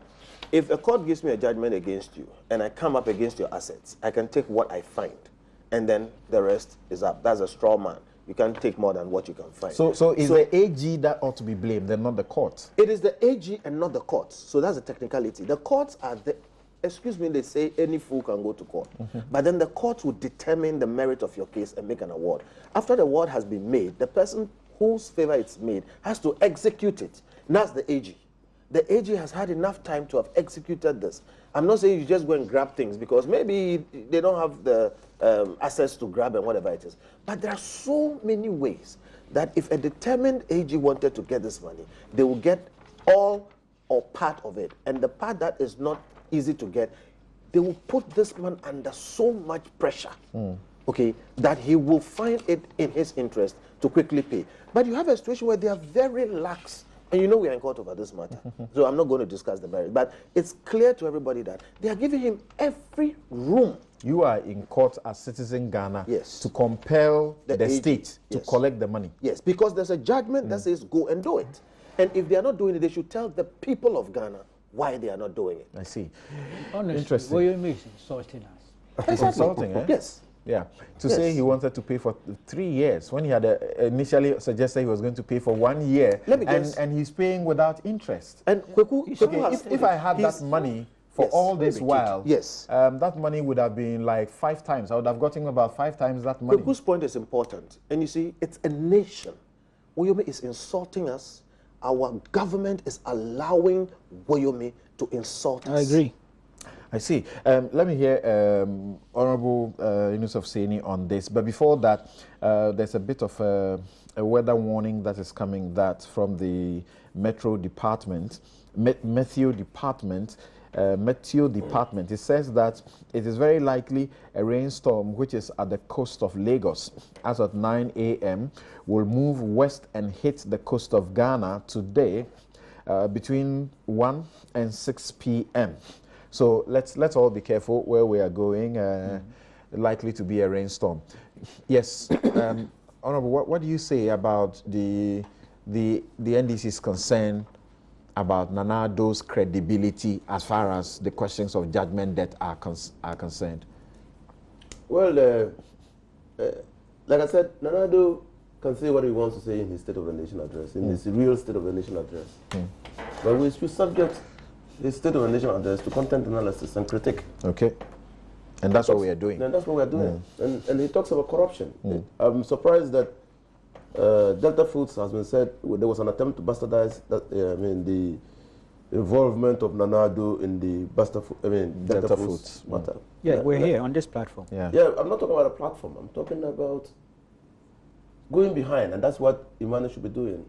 If a court gives me a judgment against you and I come up against your assets, I can take what I find, and then the rest is up. That's a straw man. You can't take more than what you can find. So is the AG that ought to be blamed and not the court? It is the AG and not the courts. So that's a technicality. The courts are the, excuse me, they say any fool can go to court. But then the court will determine the merit of your case and make an award. After the award has been made, the person whose favor it's made has to execute it. And that's the AG. The AG has had enough time to have executed this. I'm not saying you just go and grab things, because maybe they don't have the access to grab and whatever it is. But there are so many ways that if a determined AG wanted to get this money, they will get all or part of it. And the part that is not easy to get, they will put this man under so much pressure, okay, that he will find it in his interest to quickly pay. But you have a situation where they are very lax. And you know we are in court over this matter, so I'm not going to discuss the merit. But it's clear to everybody that they are giving him every room. You are in court as Citizen Ghana, Yes, to compel the AG, state to yes, collect the money. Yes, because there's a judgment that says go and do it. And if they are not doing it, they should tell the people of Ghana why they are not doing it. I see. Honestly, Interesting. Woyomi is insulting us. It's insulting, eh? Yes. Yeah. To Yes. say he wanted to pay for 3 years when he had initially suggested he was going to pay for 1 year, Let me guess. and he's paying without interest. And Kweku, Okay, if I had that money for Yes, all this very while, cute. Yes. that money would have been like 5 times. I would have gotten about 5 times that money. Kweku's point is important. And you see, it's a nation. Woyomi is insulting us. Our government is allowing Woyomi to insult us. I agree. I see. Let me hear Honorable Yusuf Seni on this. But before that, there's a bit of a weather warning that is coming from the Meteo Department. It says that it is very likely a rainstorm which is at the coast of Lagos as at 9 a.m. will move west and hit the coast of Ghana today between 1 and 6 p.m. So let's all be careful where we are going. Likely to be a rainstorm. Yes, Honorable, what do you say about the NDC's concern about Nana Addo's credibility as far as the questions of judgment debt are concerned? Well, like I said, Nana Addo can say what he wants to say in his State of the Nation address, in his real State of the Nation address. But we should subject his State of the Nation address to content analysis and critique. Okay. And that's what we are doing. And that's what we are doing. And he talks about corruption. I'm surprised that Delta Foods has been said there was an attempt to bastardize that, the involvement of Nana Addo in the Delta Foods matter. Yeah, we're here on this platform. Yeah, I'm not talking about a platform. I'm talking about going behind, and that's what Emmanuel should be doing.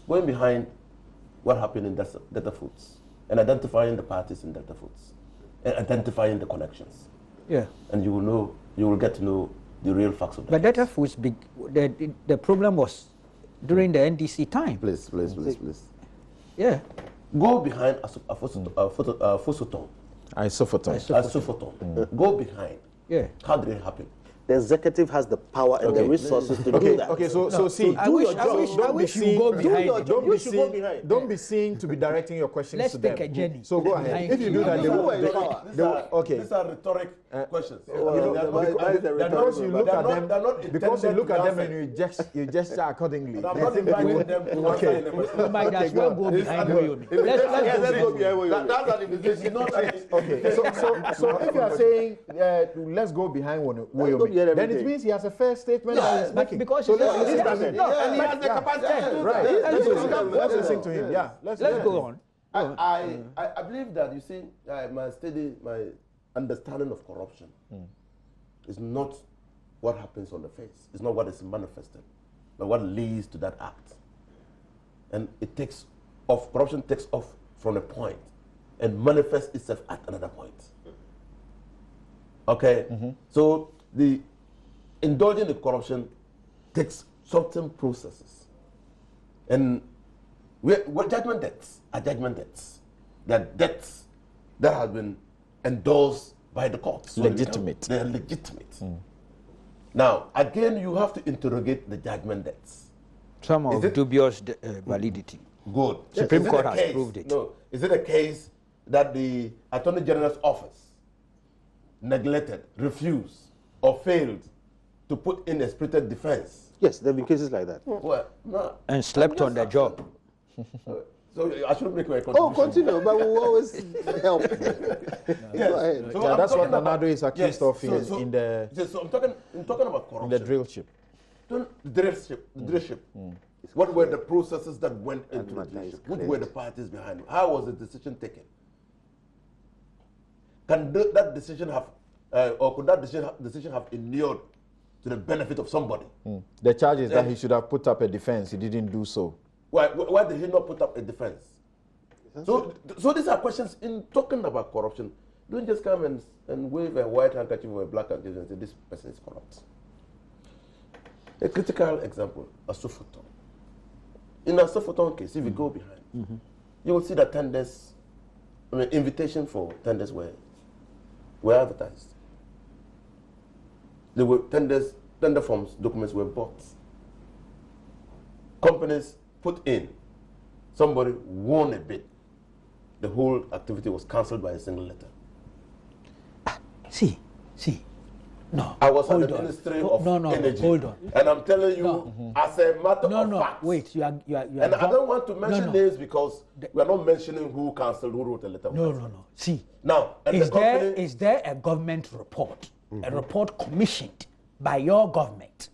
Going behind what happened in Delta Foods and identifying the parties in Delta Foods and identifying the connections. Yeah. And you will get to know the real facts of that. But Delta Foods, the problem was during the NDC time. Please. Yeah. Go behind Fosoton. Isofoton. Go behind. Yeah. How did it happen? The executive has the power and the resources to do that. Okay, so see, I wish you go behind it. Don't be seen to be directing your questions Let's to them. take a journey. So go ahead. If you do that, okay. These are rhetoric questions. Because you look at them and you gesture accordingly. I'm not inviting them to answer any question. You might as well go behind Woyomi. Let's go behind Woyomi. That's an invitation, not Okay, so if you are saying let's go behind Woyomi, then it means he has a fair statement that he's making. Because so let's listen to him. and he has the capacity to do Right. that. Let's listen to him. Yeah. Let's go on. I believe that, you see, my understanding of corruption is not what happens on the face. It's not what is manifested, but what leads to that act. And it takes of corruption takes off from a point and manifests itself at another point. Okay? So the indulging in corruption takes certain processes. And what judgment debts are judgment debts. They are debts that have been endorsed by the courts. So Legitimate. They are legitimate. Now, again, you have to interrogate the judgment debts. Some of dubious validity. Good. Supreme Is it Court a has case- proved it. No. Is it a case that the Attorney General's office neglected, refused, or failed to put in a spirited defense? Yes, there have been cases like that. Well, no. And slept on the job. So I should make my contribution. Oh, continue, but we will always help. Yes. Go ahead. So Yeah, I'm that's what talking about- Nanado is accused of in, so- in the So I'm talking about corruption. in the drill ship. The drillship. What were the processes that went into the drillship? Which were the parties behind it? How was the decision taken? Can that decision have, or could that decision have inured to the benefit of somebody? The charge is that he should have put up a defense. He didn't do so. Why did he not put up a defense? So these are questions in talking about corruption. Don't just come and wave a white handkerchief or a black handkerchief and say this person is corrupt. A critical example, Asofoton. In Asofoton case, if you go behind, you will see that tenders, invitation for tenders were advertised. There were tender forms, documents were bought. Companies put in, somebody won a bid. The whole activity was cancelled by a single letter. See. No. I was at hold the on. Ministry No, of no, Energy. hold on. And I'm telling you, as a matter of fact. Wait, you are And I don't want to mention no. names because we are not mentioning who cancelled, who wrote a letter. No. See, Now, and is the company, there a government report, a report commissioned by your government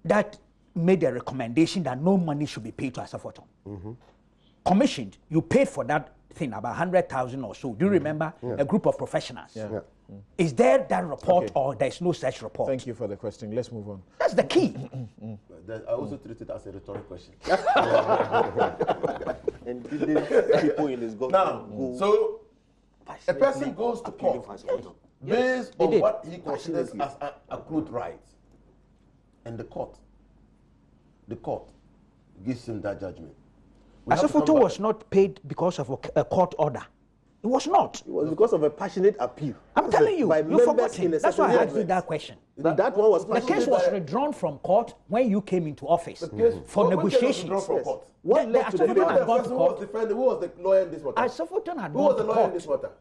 that made a recommendation that no money should be paid to Asafoton? Commissioned, you paid for that thing, about 100,000 or so. Do you remember? A group of professionals. Yeah. Is there that report Okay. or there's no such report? Thank you for the question. Let's move on. That's the key. I also treat it as a rhetoric question. And didn't people in his government Now, so a person goes to court based on did. what he considers as accrued rights. And the court gives him that judgment. We have to come Asafoton back- was not paid because of a court order. It was not. It was because of a passionate appeal. I'm telling you, By you members forgot in it. a That's why I certain asked you that question. That one was The case passionate. was withdrawn from court when you came into office for What case was negotiations. withdrawn from court? What The led to the Asafoton Who had was gone the to person who was court. defending? Who was the lawyer in this matter? Asafoton had Who was the gone to lawyer in this court. matter?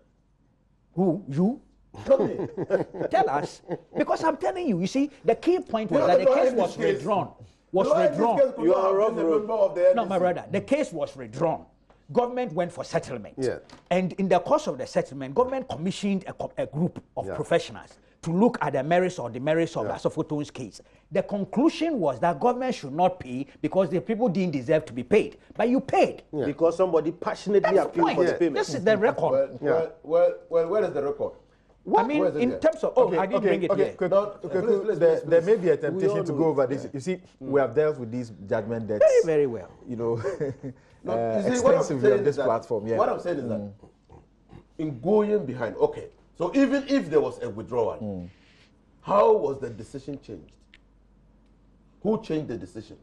Who? You? Tell me. Tell us. Because I'm telling you, you see, the key point was You're that the the lawyer case in this was case. withdrawn. The lawyer in this case could You not are have been a wrong, member of the No, my NPP. brother, the case was withdrawn. Government went for settlement. Yeah. And in the course of the settlement, government commissioned a group of Yeah. professionals to look at the merits or demerits of Asafoton's case. The conclusion was that government should not pay because the people didn't deserve to be paid. But you paid. Because somebody passionately That's the appealed point. for the payment. This is the record. Well, where is the record? I mean, Where is it in there? terms of, I didn't bring it here. Please, There may be a We temptation all to know go it. over this. You see, we have dealt with these judgment debts, Very, very well. you know, No, you see, what I'm extensively saying on is this that- platform. Yeah. What I'm saying is that in going behind, okay, so even if there was a withdrawal, how was the decision changed? Who changed the decision?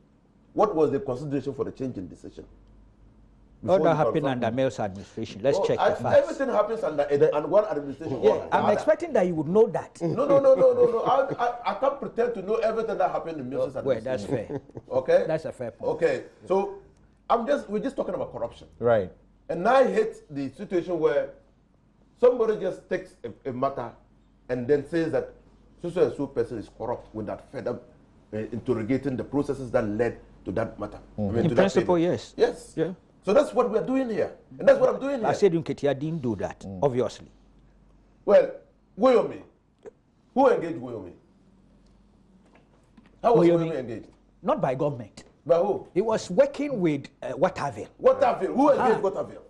What was the consideration for the change in decision? All Before that you happened confirm under it? Mail's administration. Let's check I- the facts. Everything happens under one administration. or Yeah, the I'm other. expecting that you would know that. No. I can't pretend to know everything that happened in Mills' Well, that's administration. fair. Okay? That's a fair point. Okay, so we're just talking about corruption. Right. And I hate the situation where somebody just takes a matter and then says that so and so person is corrupt without further interrogating the processes that led to that matter. I mean, In to that principle, payment. yes. Yes. Yeah. So that's what we're doing here. And that's what I'm doing here. I said Nketia didn't do that, obviously. Well, Woyomi. Who engaged Woyomi? How was Woyomi- Woyomi engaged? Not by government. By who? He was working with Waterville. Waterville. Who engaged Waterville?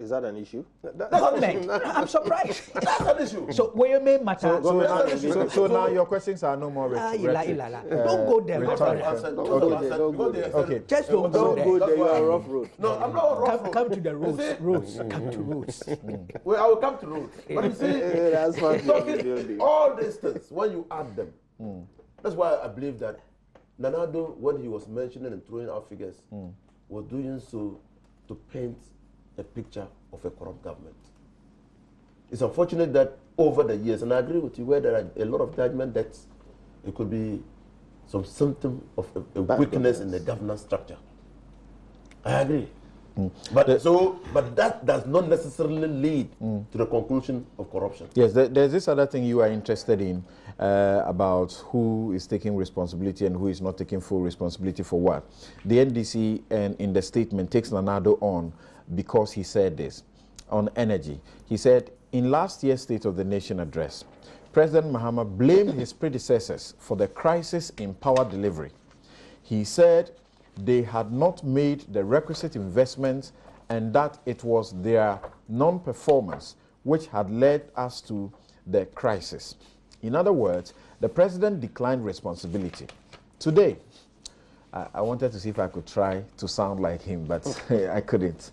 Is that an issue? Government. I'm surprised. That's an issue. So where you matter? So now your questions are no more rhetoric. Don't go there. Okay. Just don't Don't go go there. there, you are rough road. No, I'm not rough road. Come to the roots. Come to roots. Well, I will come to roots. But you see, That's fine. talking all these things, when you add them, that's why I believe that Nanado, when he was mentioning and throwing out figures, was doing so to paint a picture of a corrupt government. It's unfortunate that over the years, and I agree with you, where there are a lot of judgment debts, it could be some symptom of a weakness in the governance structure. I agree. But that does not necessarily lead to the conclusion of corruption. Yes, there's this other thing you are interested in about who is taking responsibility and who is not taking full responsibility for what. The NDC, and in the statement, takes Nanado on because he said this on energy. He said, in last year's State of the Nation address, President Mahama blamed his predecessors for the crisis in power delivery. He said they had not made the requisite investments and that it was their non-performance which had led us to the crisis. In other words, the president declined responsibility. Today, I wanted to see if I could try to sound like him, but I couldn't.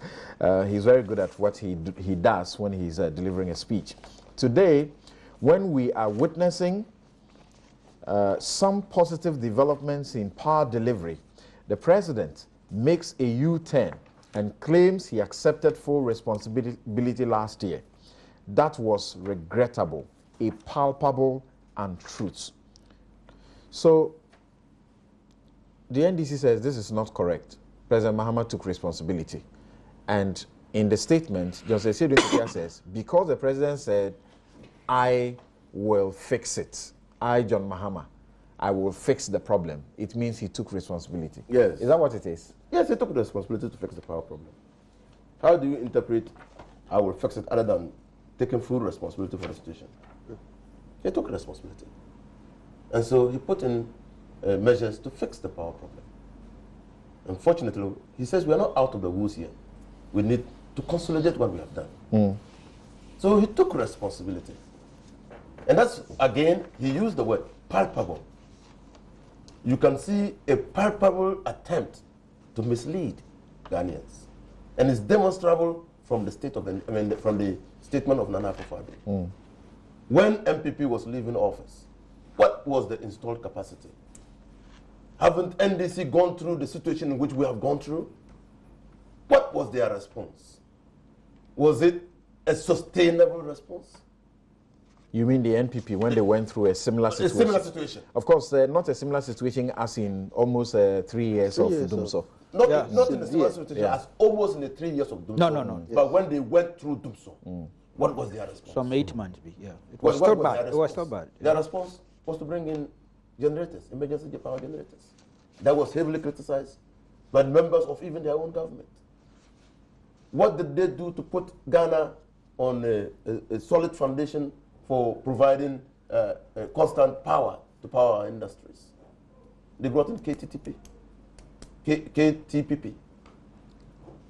He's very good at what he does when he's delivering a speech. Today, when we are witnessing some positive developments in power delivery, the president makes a U-turn and claims he accepted full responsibility last year. That was regrettable, a palpable untruth. So, the NDC says this is not correct. President Mahama took responsibility. And in the statement, Joseph Sedu says, because the president said, I will fix it, I, John Mahama, I will fix the problem, it means he took responsibility. Yes. Is that what it is? Yes, he took the responsibility to fix the power problem. How do you interpret I will fix it other than taking full responsibility for the situation? He took responsibility. And so he put in measures to fix the power problem. Unfortunately, he says we are not out of the woods here. We need to consolidate what we have done. So he took responsibility. And that's, again, he used the word palpable. You can see a palpable attempt to mislead Ghanaians. And it's demonstrable from the from the statement of Nana Akufo-Addo. When NPP was leaving office, what was the installed capacity? Haven't NDC gone through the situation in which we have gone through? What was their response? Was it a sustainable response? You mean the NPP when they went through a similar situation? A similar situation. Of course, not a similar situation as in almost 3 years of Dumso. Not in a similar situation as almost in the 3 years of Dumso. No. But when they went through Dumso, what was their response? Some 8 months, yeah. It What was still was bad. their It was response? still bad. Their response was to bring in generators, emergency power generators. That was heavily criticized by members of even their own government. What did they do to put Ghana on a solid foundation for providing constant power to power industries? They brought in KTPP.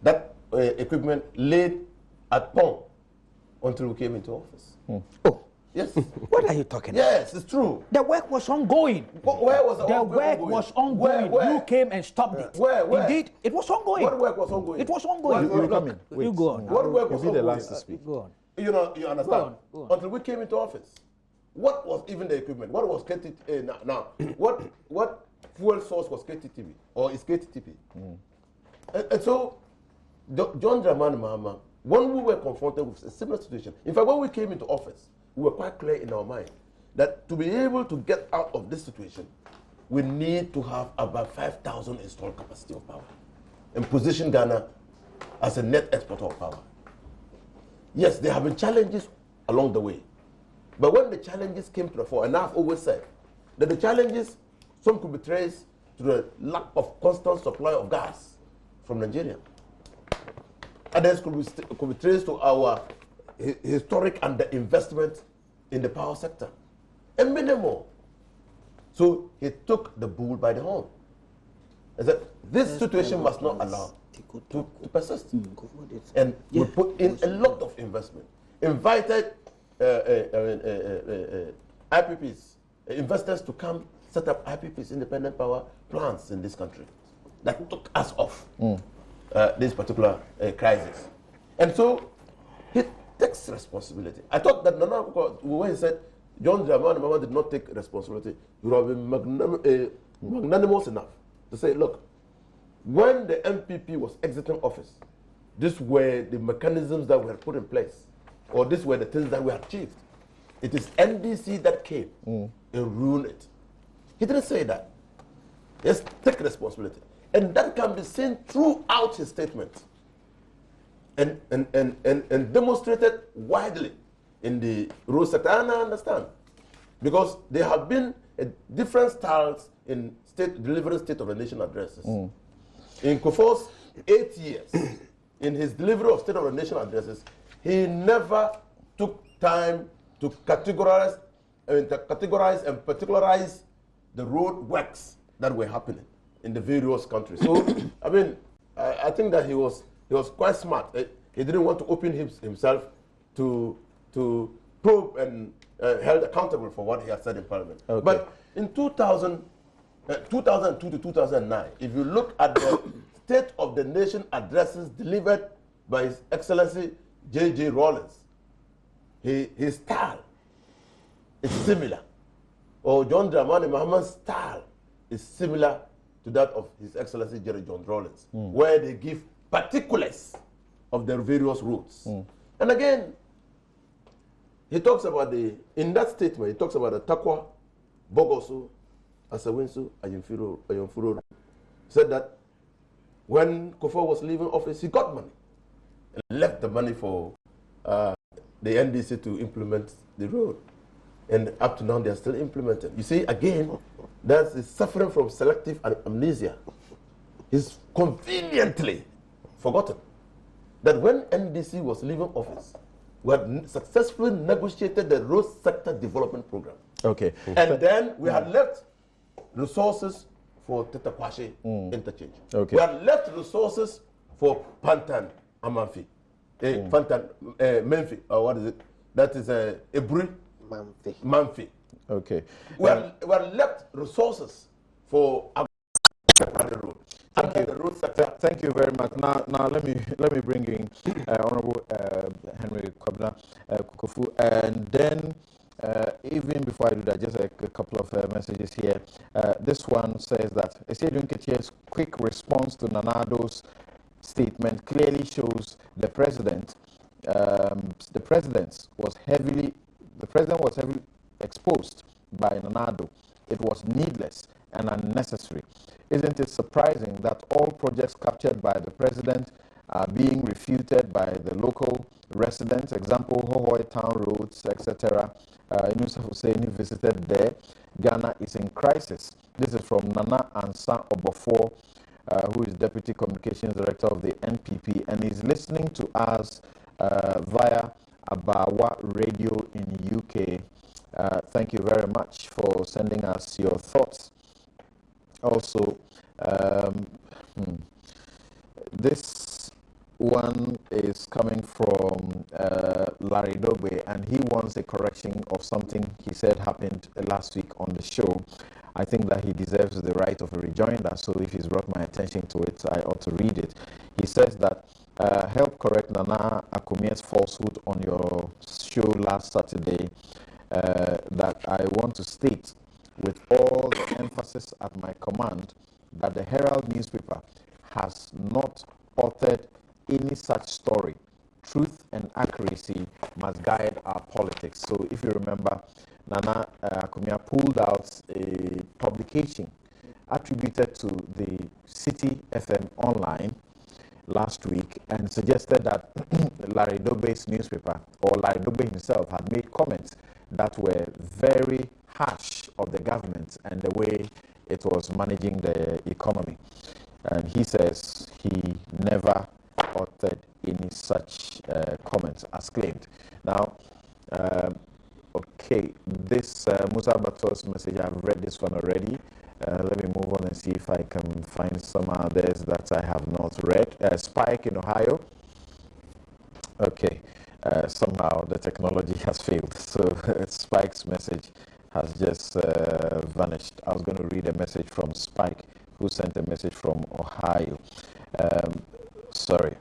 That equipment laid at pawn until we came into office. Oh, yes. what are you talking about? Yes, it's true. The work was ongoing. Where was The work was ongoing. Where? You came and stopped it. Where? Indeed, it was ongoing. What work was ongoing? It was ongoing. You come in. Wait. You go on. What work was You'll be the ongoing? last to speak. Go on. You know, you understand? Go on. Until we came into office, what was even the equipment? What was KTTP? Now, what fuel source was KTTP or is KTTP? And so, John Dramani Mahama, when we were confronted with a similar situation, in fact, when we came into office, we were quite clear in our mind that to be able to get out of this situation, we need to have about 5,000 installed capacity of power and position Ghana as a net exporter of power. Yes, there have been challenges along the way. But when the challenges came to the fore, and I've always said that the challenges, some could be traced to the lack of constant supply of gas from Nigeria. Others could be traced to our historic underinvestment in the power sector. And many more. So he took the bull by the horn. I said, this situation must not allow to persist. And we put in a lot of investment. Invited IPPs, investors to come set up IPPs, independent power plants in this country. That took us off this particular crisis. And so he takes responsibility. I thought that Nana, when he said John Dramani Mahama did not take responsibility, he would have been magnanimous enough to say, look, when the NPP was exiting office, these were the mechanisms that were put in place, or these were the things that were achieved. It is NDC that came and ruined it. He didn't say that. Yes, take responsibility. And that can be seen throughout his statement and demonstrated widely in the road sector. And I understand, because there have been different styles in delivering State of the Nation addresses. In Kufuor's 8 years, in his delivery of State of the Nation addresses, he never took time to categorize and particularize the road works that were happening in the various countries. So, I mean, I think that he was quite smart. He didn't want to open himself to probe and held accountable for what he had said in Parliament. Okay. But in 2002 to 2009, if you look at the State of the Nation addresses delivered by His Excellency J.J. Rawlings, his style is similar. Or John Dramani Mahama's style is similar to that of His Excellency Jerry John Rawlings, where they give particulars of their various routes. And again, he talks about in that statement, he talks about the Takwa, Bogoso, Asawinsu, Ayomfuro. He said that when Kufuor was leaving office, he got money and left the money for the NDC to implement the road. And up to now, they are still implementing. You see, again, that's suffering from selective amnesia. He's conveniently forgotten that when NDC was leaving office, we had successfully negotiated the road sector development program. Okay. And then we had left resources for Tetakwashe interchange. Okay. We had left resources for Pantan Amanfi. Pantan Menfi, or what is it? That is Ebri Manfi. Okay. We had left resources for the road. Thank you. Thank you very much. Now let me bring in Honorable Henry Kwabena Kukufu, and then even before I do that, just a couple of messages here. This one says that Esiedun Ketie's quick response to Nanado's statement clearly shows the president was heavily exposed by Nanado. It was needless and unnecessary. Isn't it surprising that all projects captured by the president are being refuted by the local residents? Example, Hohoi town roads, etc. Yunus Husseini visited there. Ghana is in crisis. This is from Nana Ansa Obofor, who is Deputy Communications Director of the NPP, and is listening to us via Abawa Radio in UK. Thank you very much for sending us your thoughts. Also, this one is coming from Larry Dogbe, and he wants a correction of something he said happened last week on the show. I think that he deserves the right of a rejoinder, so if he's brought my attention to it, I ought to read it. He says that, help correct Nana Akumia's falsehood on your show last Saturday, that I want to state with all the emphasis at my command that the Herald newspaper has not authored any such story. Truth and accuracy must guide our politics. So if you remember, Nana Akumia pulled out a publication attributed to the City FM Online last week and suggested that Larry Dogbe's newspaper, or Larry Dogbe himself, had made comments that were very harsh of the government and the way it was managing the economy. And he says he never authored any such comments as claimed. Now, okay, this Musa Bato's message, I've read this one already. Let me move on and see if I can find some others that I have not read. Spike in Ohio. Okay, somehow the technology has failed, so Spike's message has just vanished. I was going to read a message from Spike, who sent a message from Ohio. Sorry.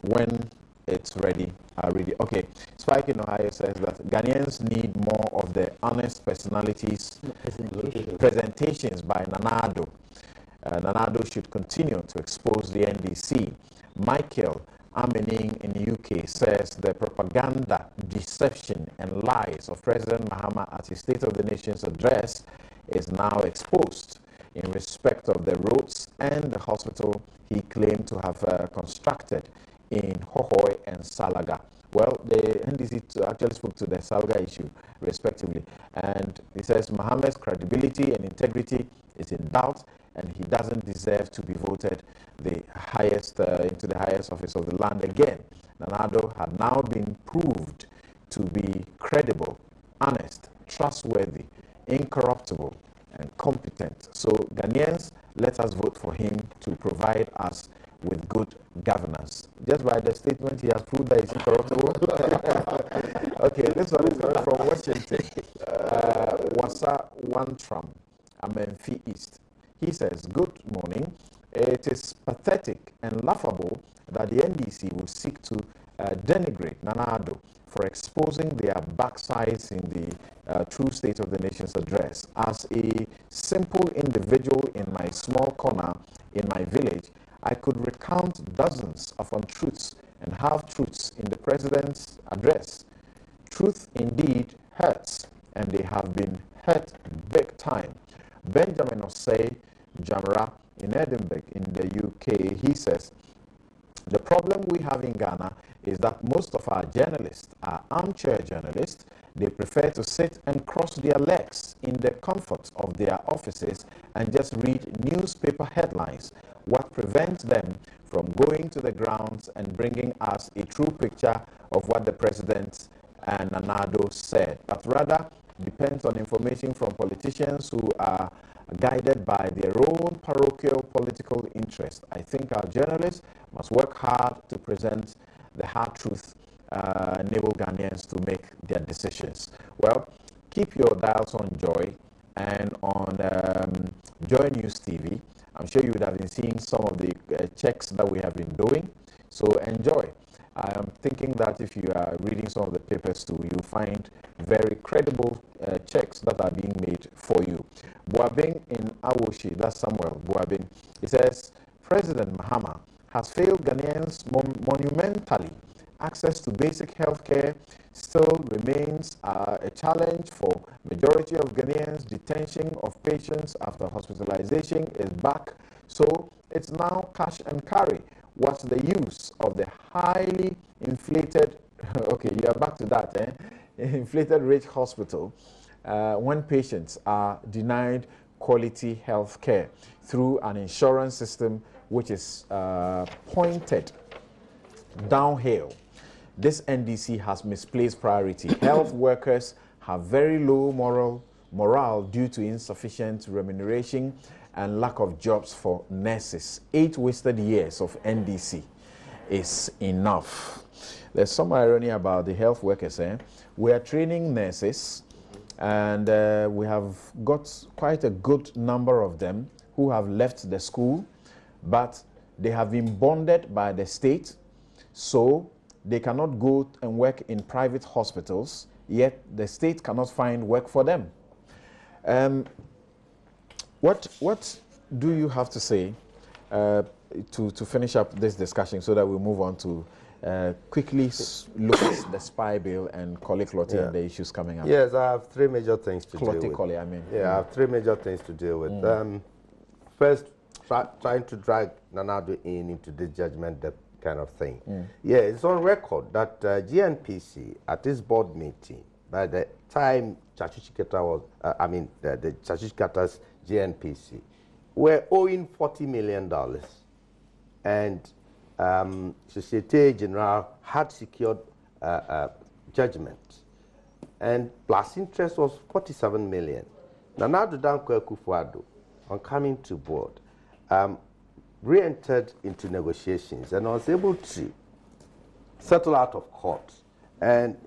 When it's ready, I'll read it. Okay, Spike in Ohio says that Ghanaians need more of the honest presentations by Nanado. Nanado should continue to expose the NDC. Michael Amening in the UK says the propaganda, deception, and lies of President Mahama at his State of the Nation's address is now exposed in respect of the roads and the hospital he claimed to have constructed in Hohoi and Salaga. Well, the NDC actually spoke to the Salaga issue, respectively, and he says Mahama's credibility and integrity is in doubt, and he doesn't deserve to be voted the highest into the highest office of the land again. Nanado had now been proved to be credible, honest, trustworthy, incorruptible, and competent. So Ghanaians, let us vote for him to provide us with good governance. Just by the statement, he has proved that he's incorruptible. Okay, this one is from Washington. Wasa Wantram, Amenfi East. He says, good morning. It is pathetic and laughable that the NDC will seek to denigrate Nanado for exposing their backsides in the true State of the Nation's address. As a simple individual in my small corner in my village, I could recount dozens of untruths and half-truths in the President's address. Truth indeed hurts, and they have been hurt big time. Benjamin Osei Jamara in Edinburgh in the UK, he says, the problem we have in Ghana is that most of our journalists are armchair journalists. They prefer to sit and cross their legs in the comfort of their offices and just read newspaper headlines. What prevents them from going to the grounds and bringing us a true picture of what the President and Nanado said, but rather depends on information from politicians who are guided by their own parochial political interest. I think our journalists must work hard to present the hard truth, enable Ghanaians to make their decisions. Well, keep your dials on Joy and on Joy News TV. I'm sure you would have been seeing some of the checks that we have been doing, so enjoy. I'm thinking that if you are reading some of the papers too, you'll find very credible checks that are being made for you. Boabing in Awoshi, that's Samuel Boabing, he says, President Mahama has failed Ghanaians monumentally. Access to basic health care still remains a challenge for majority of Ghanaians. Detention of patients after hospitalization is back, so it's now cash and carry. What's the use of the highly inflated, okay, you are back to that, inflated rate hospital when patients are denied quality health care through an insurance system which is pointed downhill? This NDC has misplaced priority. Health workers have very low morale due to insufficient remuneration and lack of jobs for nurses. 8 wasted years of NDC is enough. There's some irony about the health workers. We are training nurses, and we have got quite a good number of them who have left the school, but they have been bonded by the state, so they cannot go and work in private hospitals, yet the state cannot find work for them. What do you have to say to finish up this discussion so that we move on to quickly look at the spy bill and Clottey and the issues coming up? Yes, I have 3 major things to deal with. Clottey, I mean. Yeah, I have 3 major things to deal with. First, trying to drag Nanado into this judgment kind of thing. Yeah, it's on record that GNPC at this board meeting, by the time Chachuchiketa was, the Chachuchiketa's GNPC, were owing $40 million, and Societe Generale had secured judgment, and plus interest was $47 million. Nanado Dankwa Akufo-Addo, on coming to board, re-entered into negotiations and was able to settle out of court, and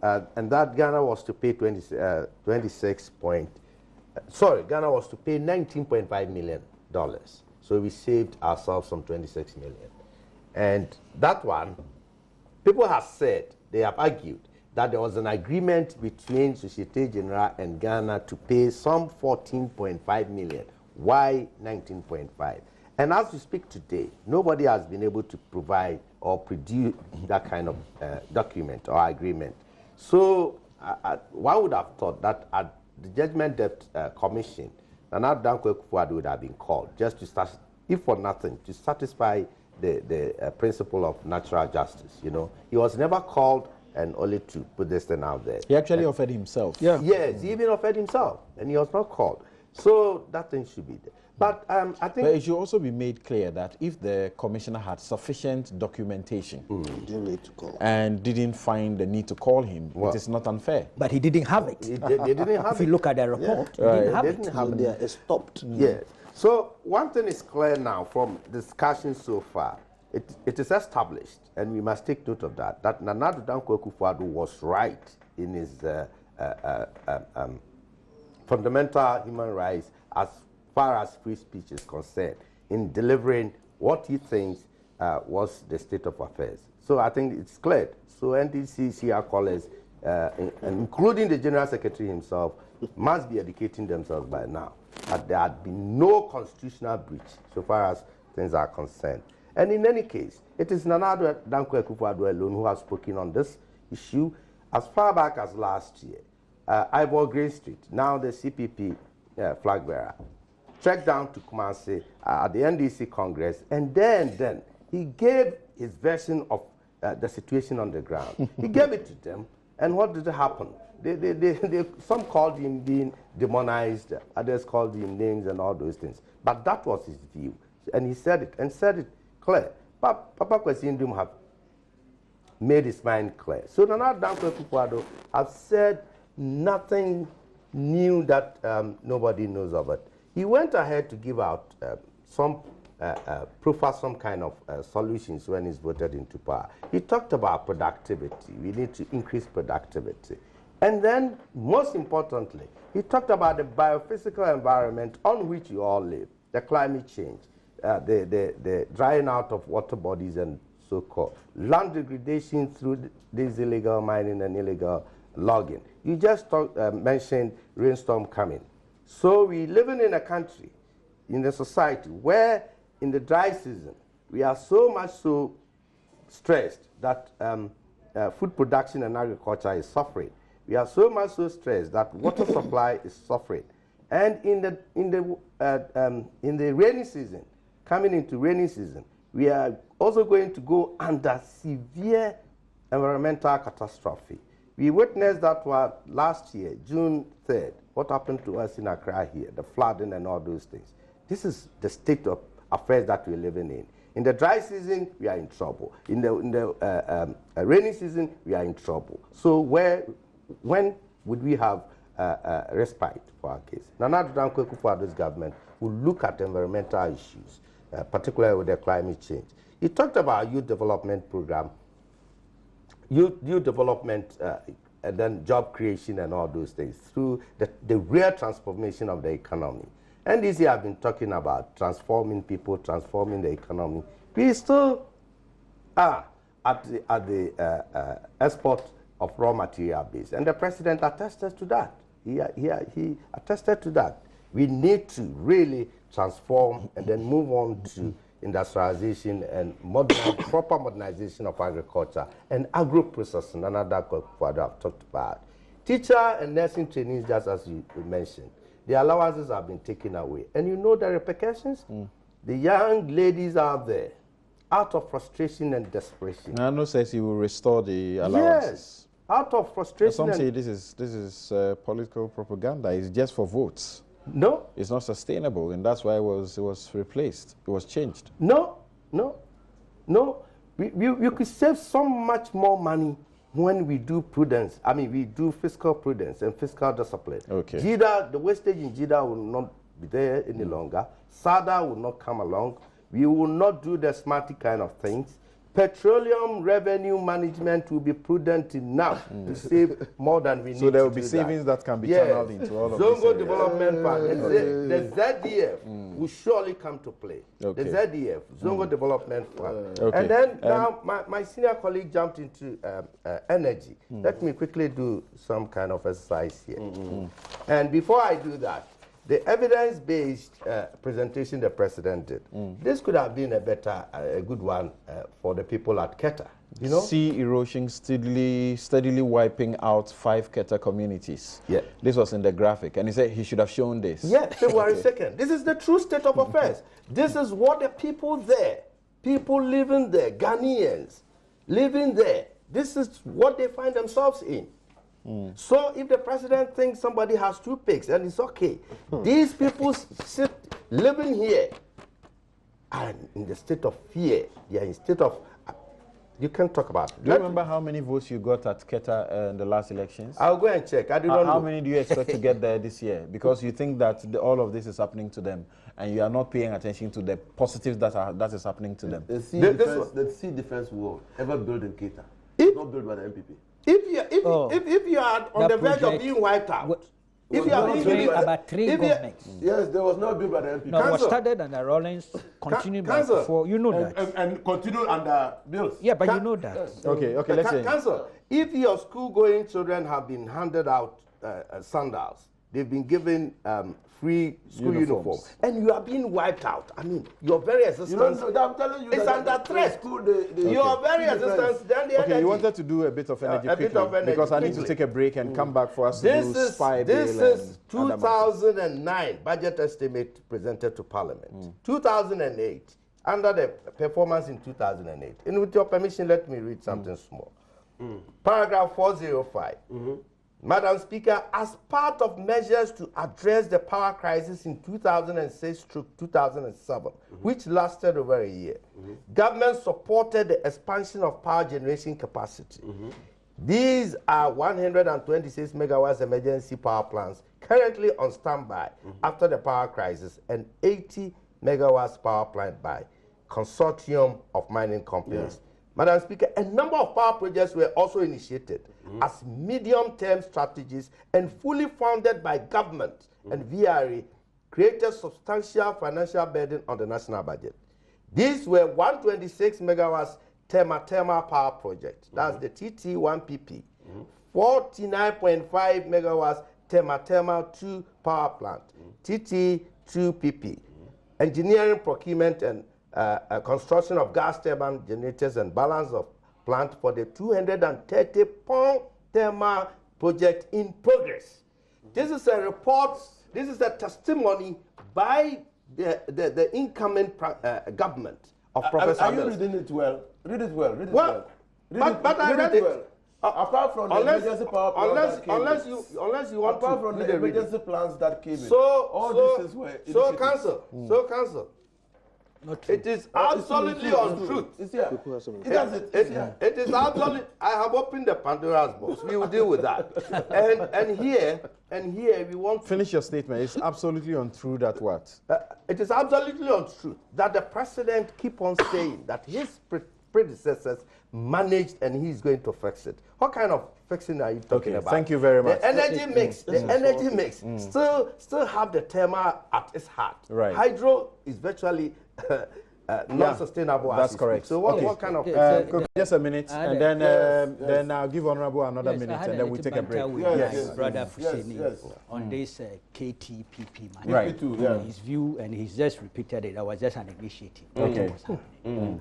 that Ghana was to pay Ghana was to pay $19.5 million. So we saved ourselves some 26 million. And that one, people have said, they have argued that there was an agreement between Societe Generale and Ghana to pay some 14.5 million. Why 19.5? And as we speak today, nobody has been able to provide or produce that kind of document or agreement. So one would have thought that at the Judgment Debt Commission, Nana Dankwa Akufo-Addo would have been called just to start, if for nothing, to satisfy the principle of natural justice. You know, he was never called, and only to put this thing out there. He actually offered himself. Yeah. Yes, he even offered himself, and he was not called. So that thing should be there. But I think... But it should also be made clear that if the commissioner had sufficient documentation didn't need to call. and didn't find the need to call him, it is not unfair. But he didn't have it. They didn't have If you look at the report, he didn't have it. They stopped. Yes. So one thing is clear now from discussion so far. It is established, and we must take note of that, that Nana Dankwa Akufo-Addo was right in his fundamental human rights as far as free speech is concerned, in delivering what he thinks was the state of affairs. So I think it's clear. So NDC, CR callers, including the General Secretary himself, must be educating themselves by now that there had been no constitutional breach so far as things are concerned. And in any case, it is Nana Dankwa Akufo-Addo alone who has spoken on this issue as far back as last year. Ivor Green Street, now the CPP flag bearer, trekked down to Kumasi at the NDC Congress, and then he gave his version of the situation on the ground. He gave it to them, and what did happen? Some called him being demonized, others called him names and all those things. But that was his view, and he said it, and said it clear. Papa Kwesi Nkrumah have made his mind clear. So Nana Dankwa Akufo-Addo have said nothing new that nobody knows of it. He went ahead to give out proffer some kind of solutions when he's voted into power. He talked about productivity. We need to increase productivity. And then, most importantly, he talked about the biophysical environment on which you all live, the climate change, the drying out of water bodies and so-called land degradation through this illegal mining and illegal logging. You just mentioned rainstorm coming. So we're living in a country, in a society, where in the dry season, we are so much so stressed that food production and agriculture is suffering. We are so much so stressed that water supply is suffering. And in the rainy season, coming into rainy season, we are also going to go under severe environmental catastrophe. We witnessed that one last year, June 3rd, what happened to us in Accra here, the flooding and all those things. This is the state of affairs that we're living in. In the dry season, we are in trouble. In the rainy season, we are in trouble. So when would we have respite for our case? Nana Dankwa Akufo-Addo's government will look at environmental issues, particularly with the climate change. He talked about youth development program, youth development, and then job creation and all those things through the real transformation of the economy. NDC have been talking about transforming people, transforming the economy. We still are at the export of raw material base, and the president attested to that. He attested to that. We need to really transform and then move on to industrialization and proper modernization of agriculture and agro-processing, another Akufo-Addo I've talked about. Teacher and nursing trainees, just as you mentioned, the allowances have been taken away. And you know the repercussions? The young ladies out there, out of frustration and desperation. Nano says he will restore the allowances. Yes, out of frustration. Some say this is political propaganda. It's just for votes. No. It's not sustainable, and that's why it was replaced. It was changed. No. We could save so much more money when we do prudence. I mean, we do fiscal prudence and fiscal discipline. Okay. JIDA, the wastage in JIDA will not be there any longer. SADA will not come along. We will not do the smarty kind of things. Petroleum revenue management will be prudent enough to save more than we need. So there will to be do savings that can be Yes. channeled into all of Zongo this. Development Fund, the ZDF will surely come to play. Okay. The ZDF, Zongo Development Fund. Okay. And then now my senior colleague jumped into energy. Let me quickly do some kind of exercise here. And before I do that, the evidence-based presentation the president did, this could have been a good one for the people at Keta. You know? Sea erosion steadily wiping out 5 Keta communities. Yeah. This was in the graphic, and he said he should have shown this. Yeah, February 2nd. This is the true state of affairs. This is what the people there, people living there, Ghanaians living there, this is what they find themselves in. So if the president thinks somebody has 2 pigs and it's okay, these people living here are in the state of fear. They are in state of, you can talk about it. Do you remember how many votes you got at Keta in the last elections? I'll go and check. I do not know. How many do you expect to get there this year? Because you think that all of this is happening to them, and you are not paying attention to the positives that is happening to them. The sea defense wall ever built in Keta, not built by the NPP. If you are on the verge of being wiped out, if you are being about 3 governments. Yes, there was no bill by the NPP. No, it was started under Rollins, continued by before. You know that. And continued under bills. Yeah, but you know that. Yes. Okay, let's say. Council, if your school-going children have been handed out sandals, they've been given free school uniforms, and you are being wiped out. I mean, your very existence I'm telling you, is under threat. Your very existence. Then the Okay, you wanted to do a bit of energy quickly, because I need to take a break and come back for us to do spy bill. This is 2009 budget estimate presented to Parliament. 2008, under the performance in 2008. And with your permission, let me read something small. Paragraph 405. Madam Speaker, as part of measures to address the power crisis in 2006-2007, which lasted over a year, government supported the expansion of power generation capacity. These are 126 megawatts emergency power plants currently on standby after the power crisis, and 80 megawatts power plant by consortium of mining companies. Madam Speaker, a number of power projects were also initiated as medium-term strategies and fully funded by government, and VRA created substantial financial burden on the national budget. These were 126 megawatts thermal power project, that's the TT1PP, 49.5 megawatts thermal 2 power plant, TT2PP, engineering, procurement, and construction of gas turbine generators and balance of plant for the 230 Pond thermal project in progress. This is a report, this is a testimony by the incoming government of Professor Are you Mills. reading it well? Read it well. Read it Well, well. but I read it. Well. Apart from the emergency power plants that came unless in, you want apart to from read the the reading. emergency plans that came in, All this is where council, it is absolutely untrue. It's here. It is absolutely. I have opened the Pandora's box. We will deal with that. and here we want to Finish your statement. It's absolutely untrue that what? it is absolutely untrue that the president keep on saying that his predecessors managed and he's going to fix it. What kind of fixing are you talking about? Thank you very much. The energy mix still have the thermal at its heart. Right. Hydro is virtually non-sustainable. That's correct. So what kind of just a minute, and then I'll give Honorable another minute, and then we take a break. Brother Fuseni on this KTPP matter. Right. His view, and he's just repeated it. That was just an initiative. Okay.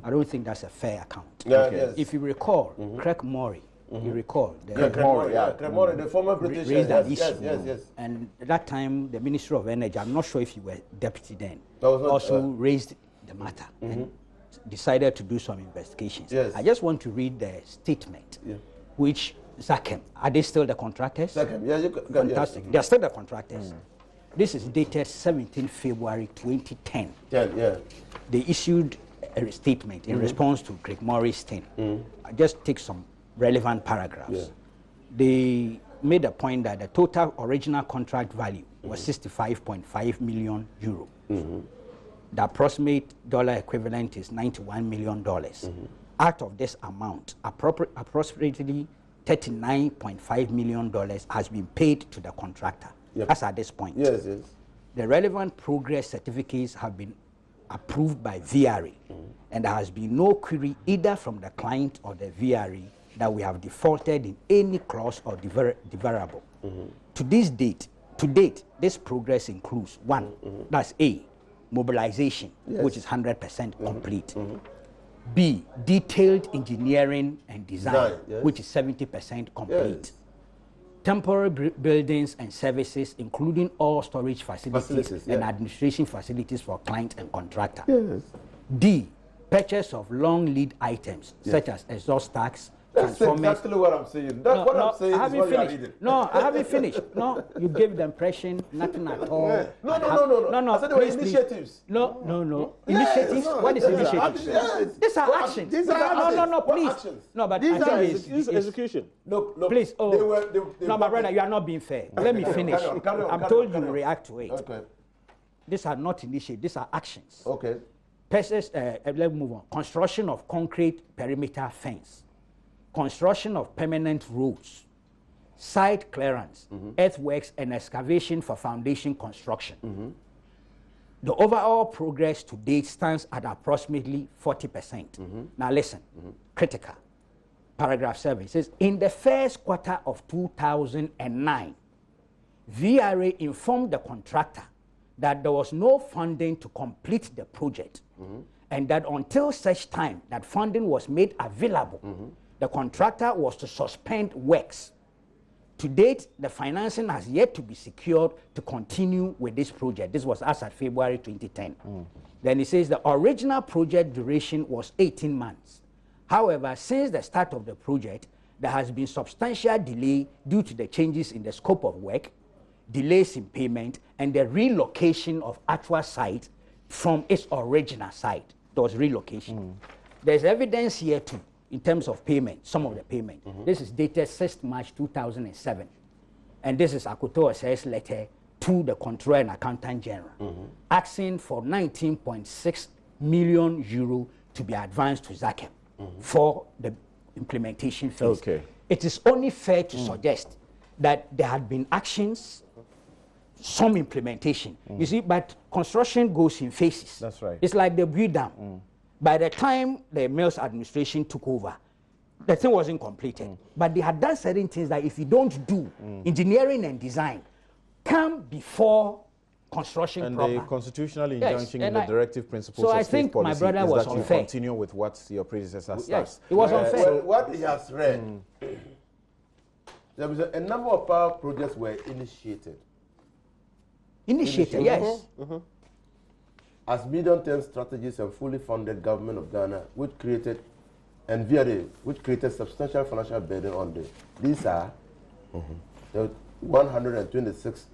I don't think that's a fair account. If you recall, Craig Murray, you recall, Craig Murray, the former British, raised an issue. And at that time, the Minister of Energy, I'm not sure if you were deputy then, also raised the matter and decided to do some investigations. I just want to read the statement, which Zakem, are they still the contractors? Zakem, fantastic. They're still the contractors. This is dated 17 February 2010. They issued a statement in response to Craig Murray's thing. I just take some relevant paragraphs. They made a point that the total original contract value was 65.5 million euro. the approximate dollar equivalent is $91 million. Out of this amount, approximately $39.5 million has been paid to the contractor. Yep. That's at this point. Yes, yes. The relevant progress certificates have been approved by VRA, and there has been no query either from the client or the VRA that we have defaulted in any clause or deliverable. To date, this progress includes one, that's A, mobilization, which is 100% complete. B, detailed engineering and design, which is 70% complete. Temporary buildings and services, including all storage facilities and administration facilities for client and contractor. D, purchase of long lead items, such as exhaust stacks, That's exactly what I'm saying. That's what I'm saying. I haven't finished. No, I haven't finished. No, you gave the impression nothing at all. No. I said there were initiatives. No. Initiatives? What is initiatives? These are actions. No, please. No, but these are execution. No, please. They no, my brother, you are not being fair. Let me finish. I'm told you to react to it. Okay. These are not initiatives. These are actions. Okay. Let's move on. Construction of concrete perimeter fence. Construction of permanent roads, site clearance, earthworks, and excavation for foundation construction. The overall progress to date stands at approximately 40%. Now listen, critical. Paragraph 7 says, in the first quarter of 2009, VRA informed the contractor that there was no funding to complete the project, and that until such time that funding was made available, the contractor was to suspend works. To date, the financing has yet to be secured to continue with this project. This was as at February 2010. Then it says the original project duration was 18 months. However, since the start of the project, there has been substantial delay due to the changes in the scope of work, delays in payment, and the relocation of actual site from its original site. There was relocation. There's evidence here too, in terms of payment, some of the payment. This is dated 6th March 2007. And this is Akoto Osei's letter to the Controller and Accountant General, asking for 19.6 million euro to be advanced to Zakem for the implementation phase. It is only fair to suggest that there had been actions, some implementation. You see, but construction goes in phases. That's right. It's like the build dam. By the time the Mills administration took over, the thing wasn't completed. But they had done certain things that if you don't do, engineering and design come before construction and proper. the constitutional injunction in the directive principles so of I state think policy my brother is was that unfair. you continue with what your predecessor starts. Yes, it was unfair. So what he has read, there was a number of power projects were initiated. Initiated, yes. As medium-term strategies and fully funded government of Ghana, which created, and VRA, which created substantial financial burden on them. These are the 126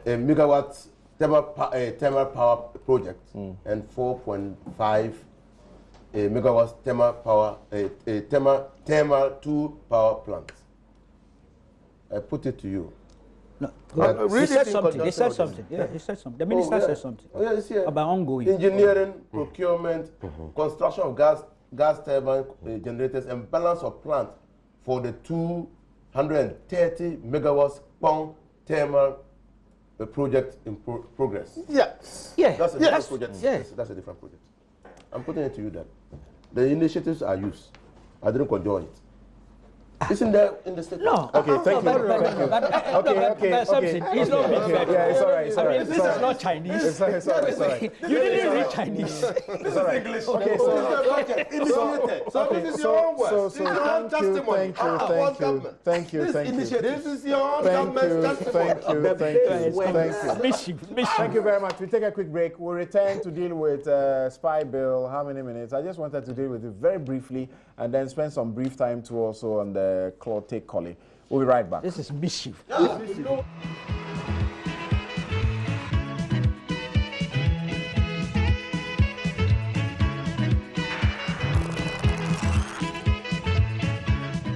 megawatts thermal power project and 4.5 megawatts thermal 2 power plants. I put it to you. No, he said something. He said something. Yeah, he said something. The minister said something about ongoing engineering, procurement, construction of gas turbine generators, and balance of plant for the 230 megawatts Pong thermal project in progress. Yes. Yeah. That's a different project. Yes. That's a different project. I'm putting it to you that the initiatives are used. I didn't conjure it. It's in the statement. No. Okay, thank you. Okay. He's not being fair. Yeah, it's all right. It's all right. This is not Chinese. It's all right. You didn't read Chinese. This is English. Okay, So this is your own words. So thank you. This is your own government testimony. Thank you very much. We take a quick break. We'll return to deal with spy bill. How many minutes? I just wanted to deal with it very briefly and then spend some brief time too also on the take collie. We'll be right back. This is mischief.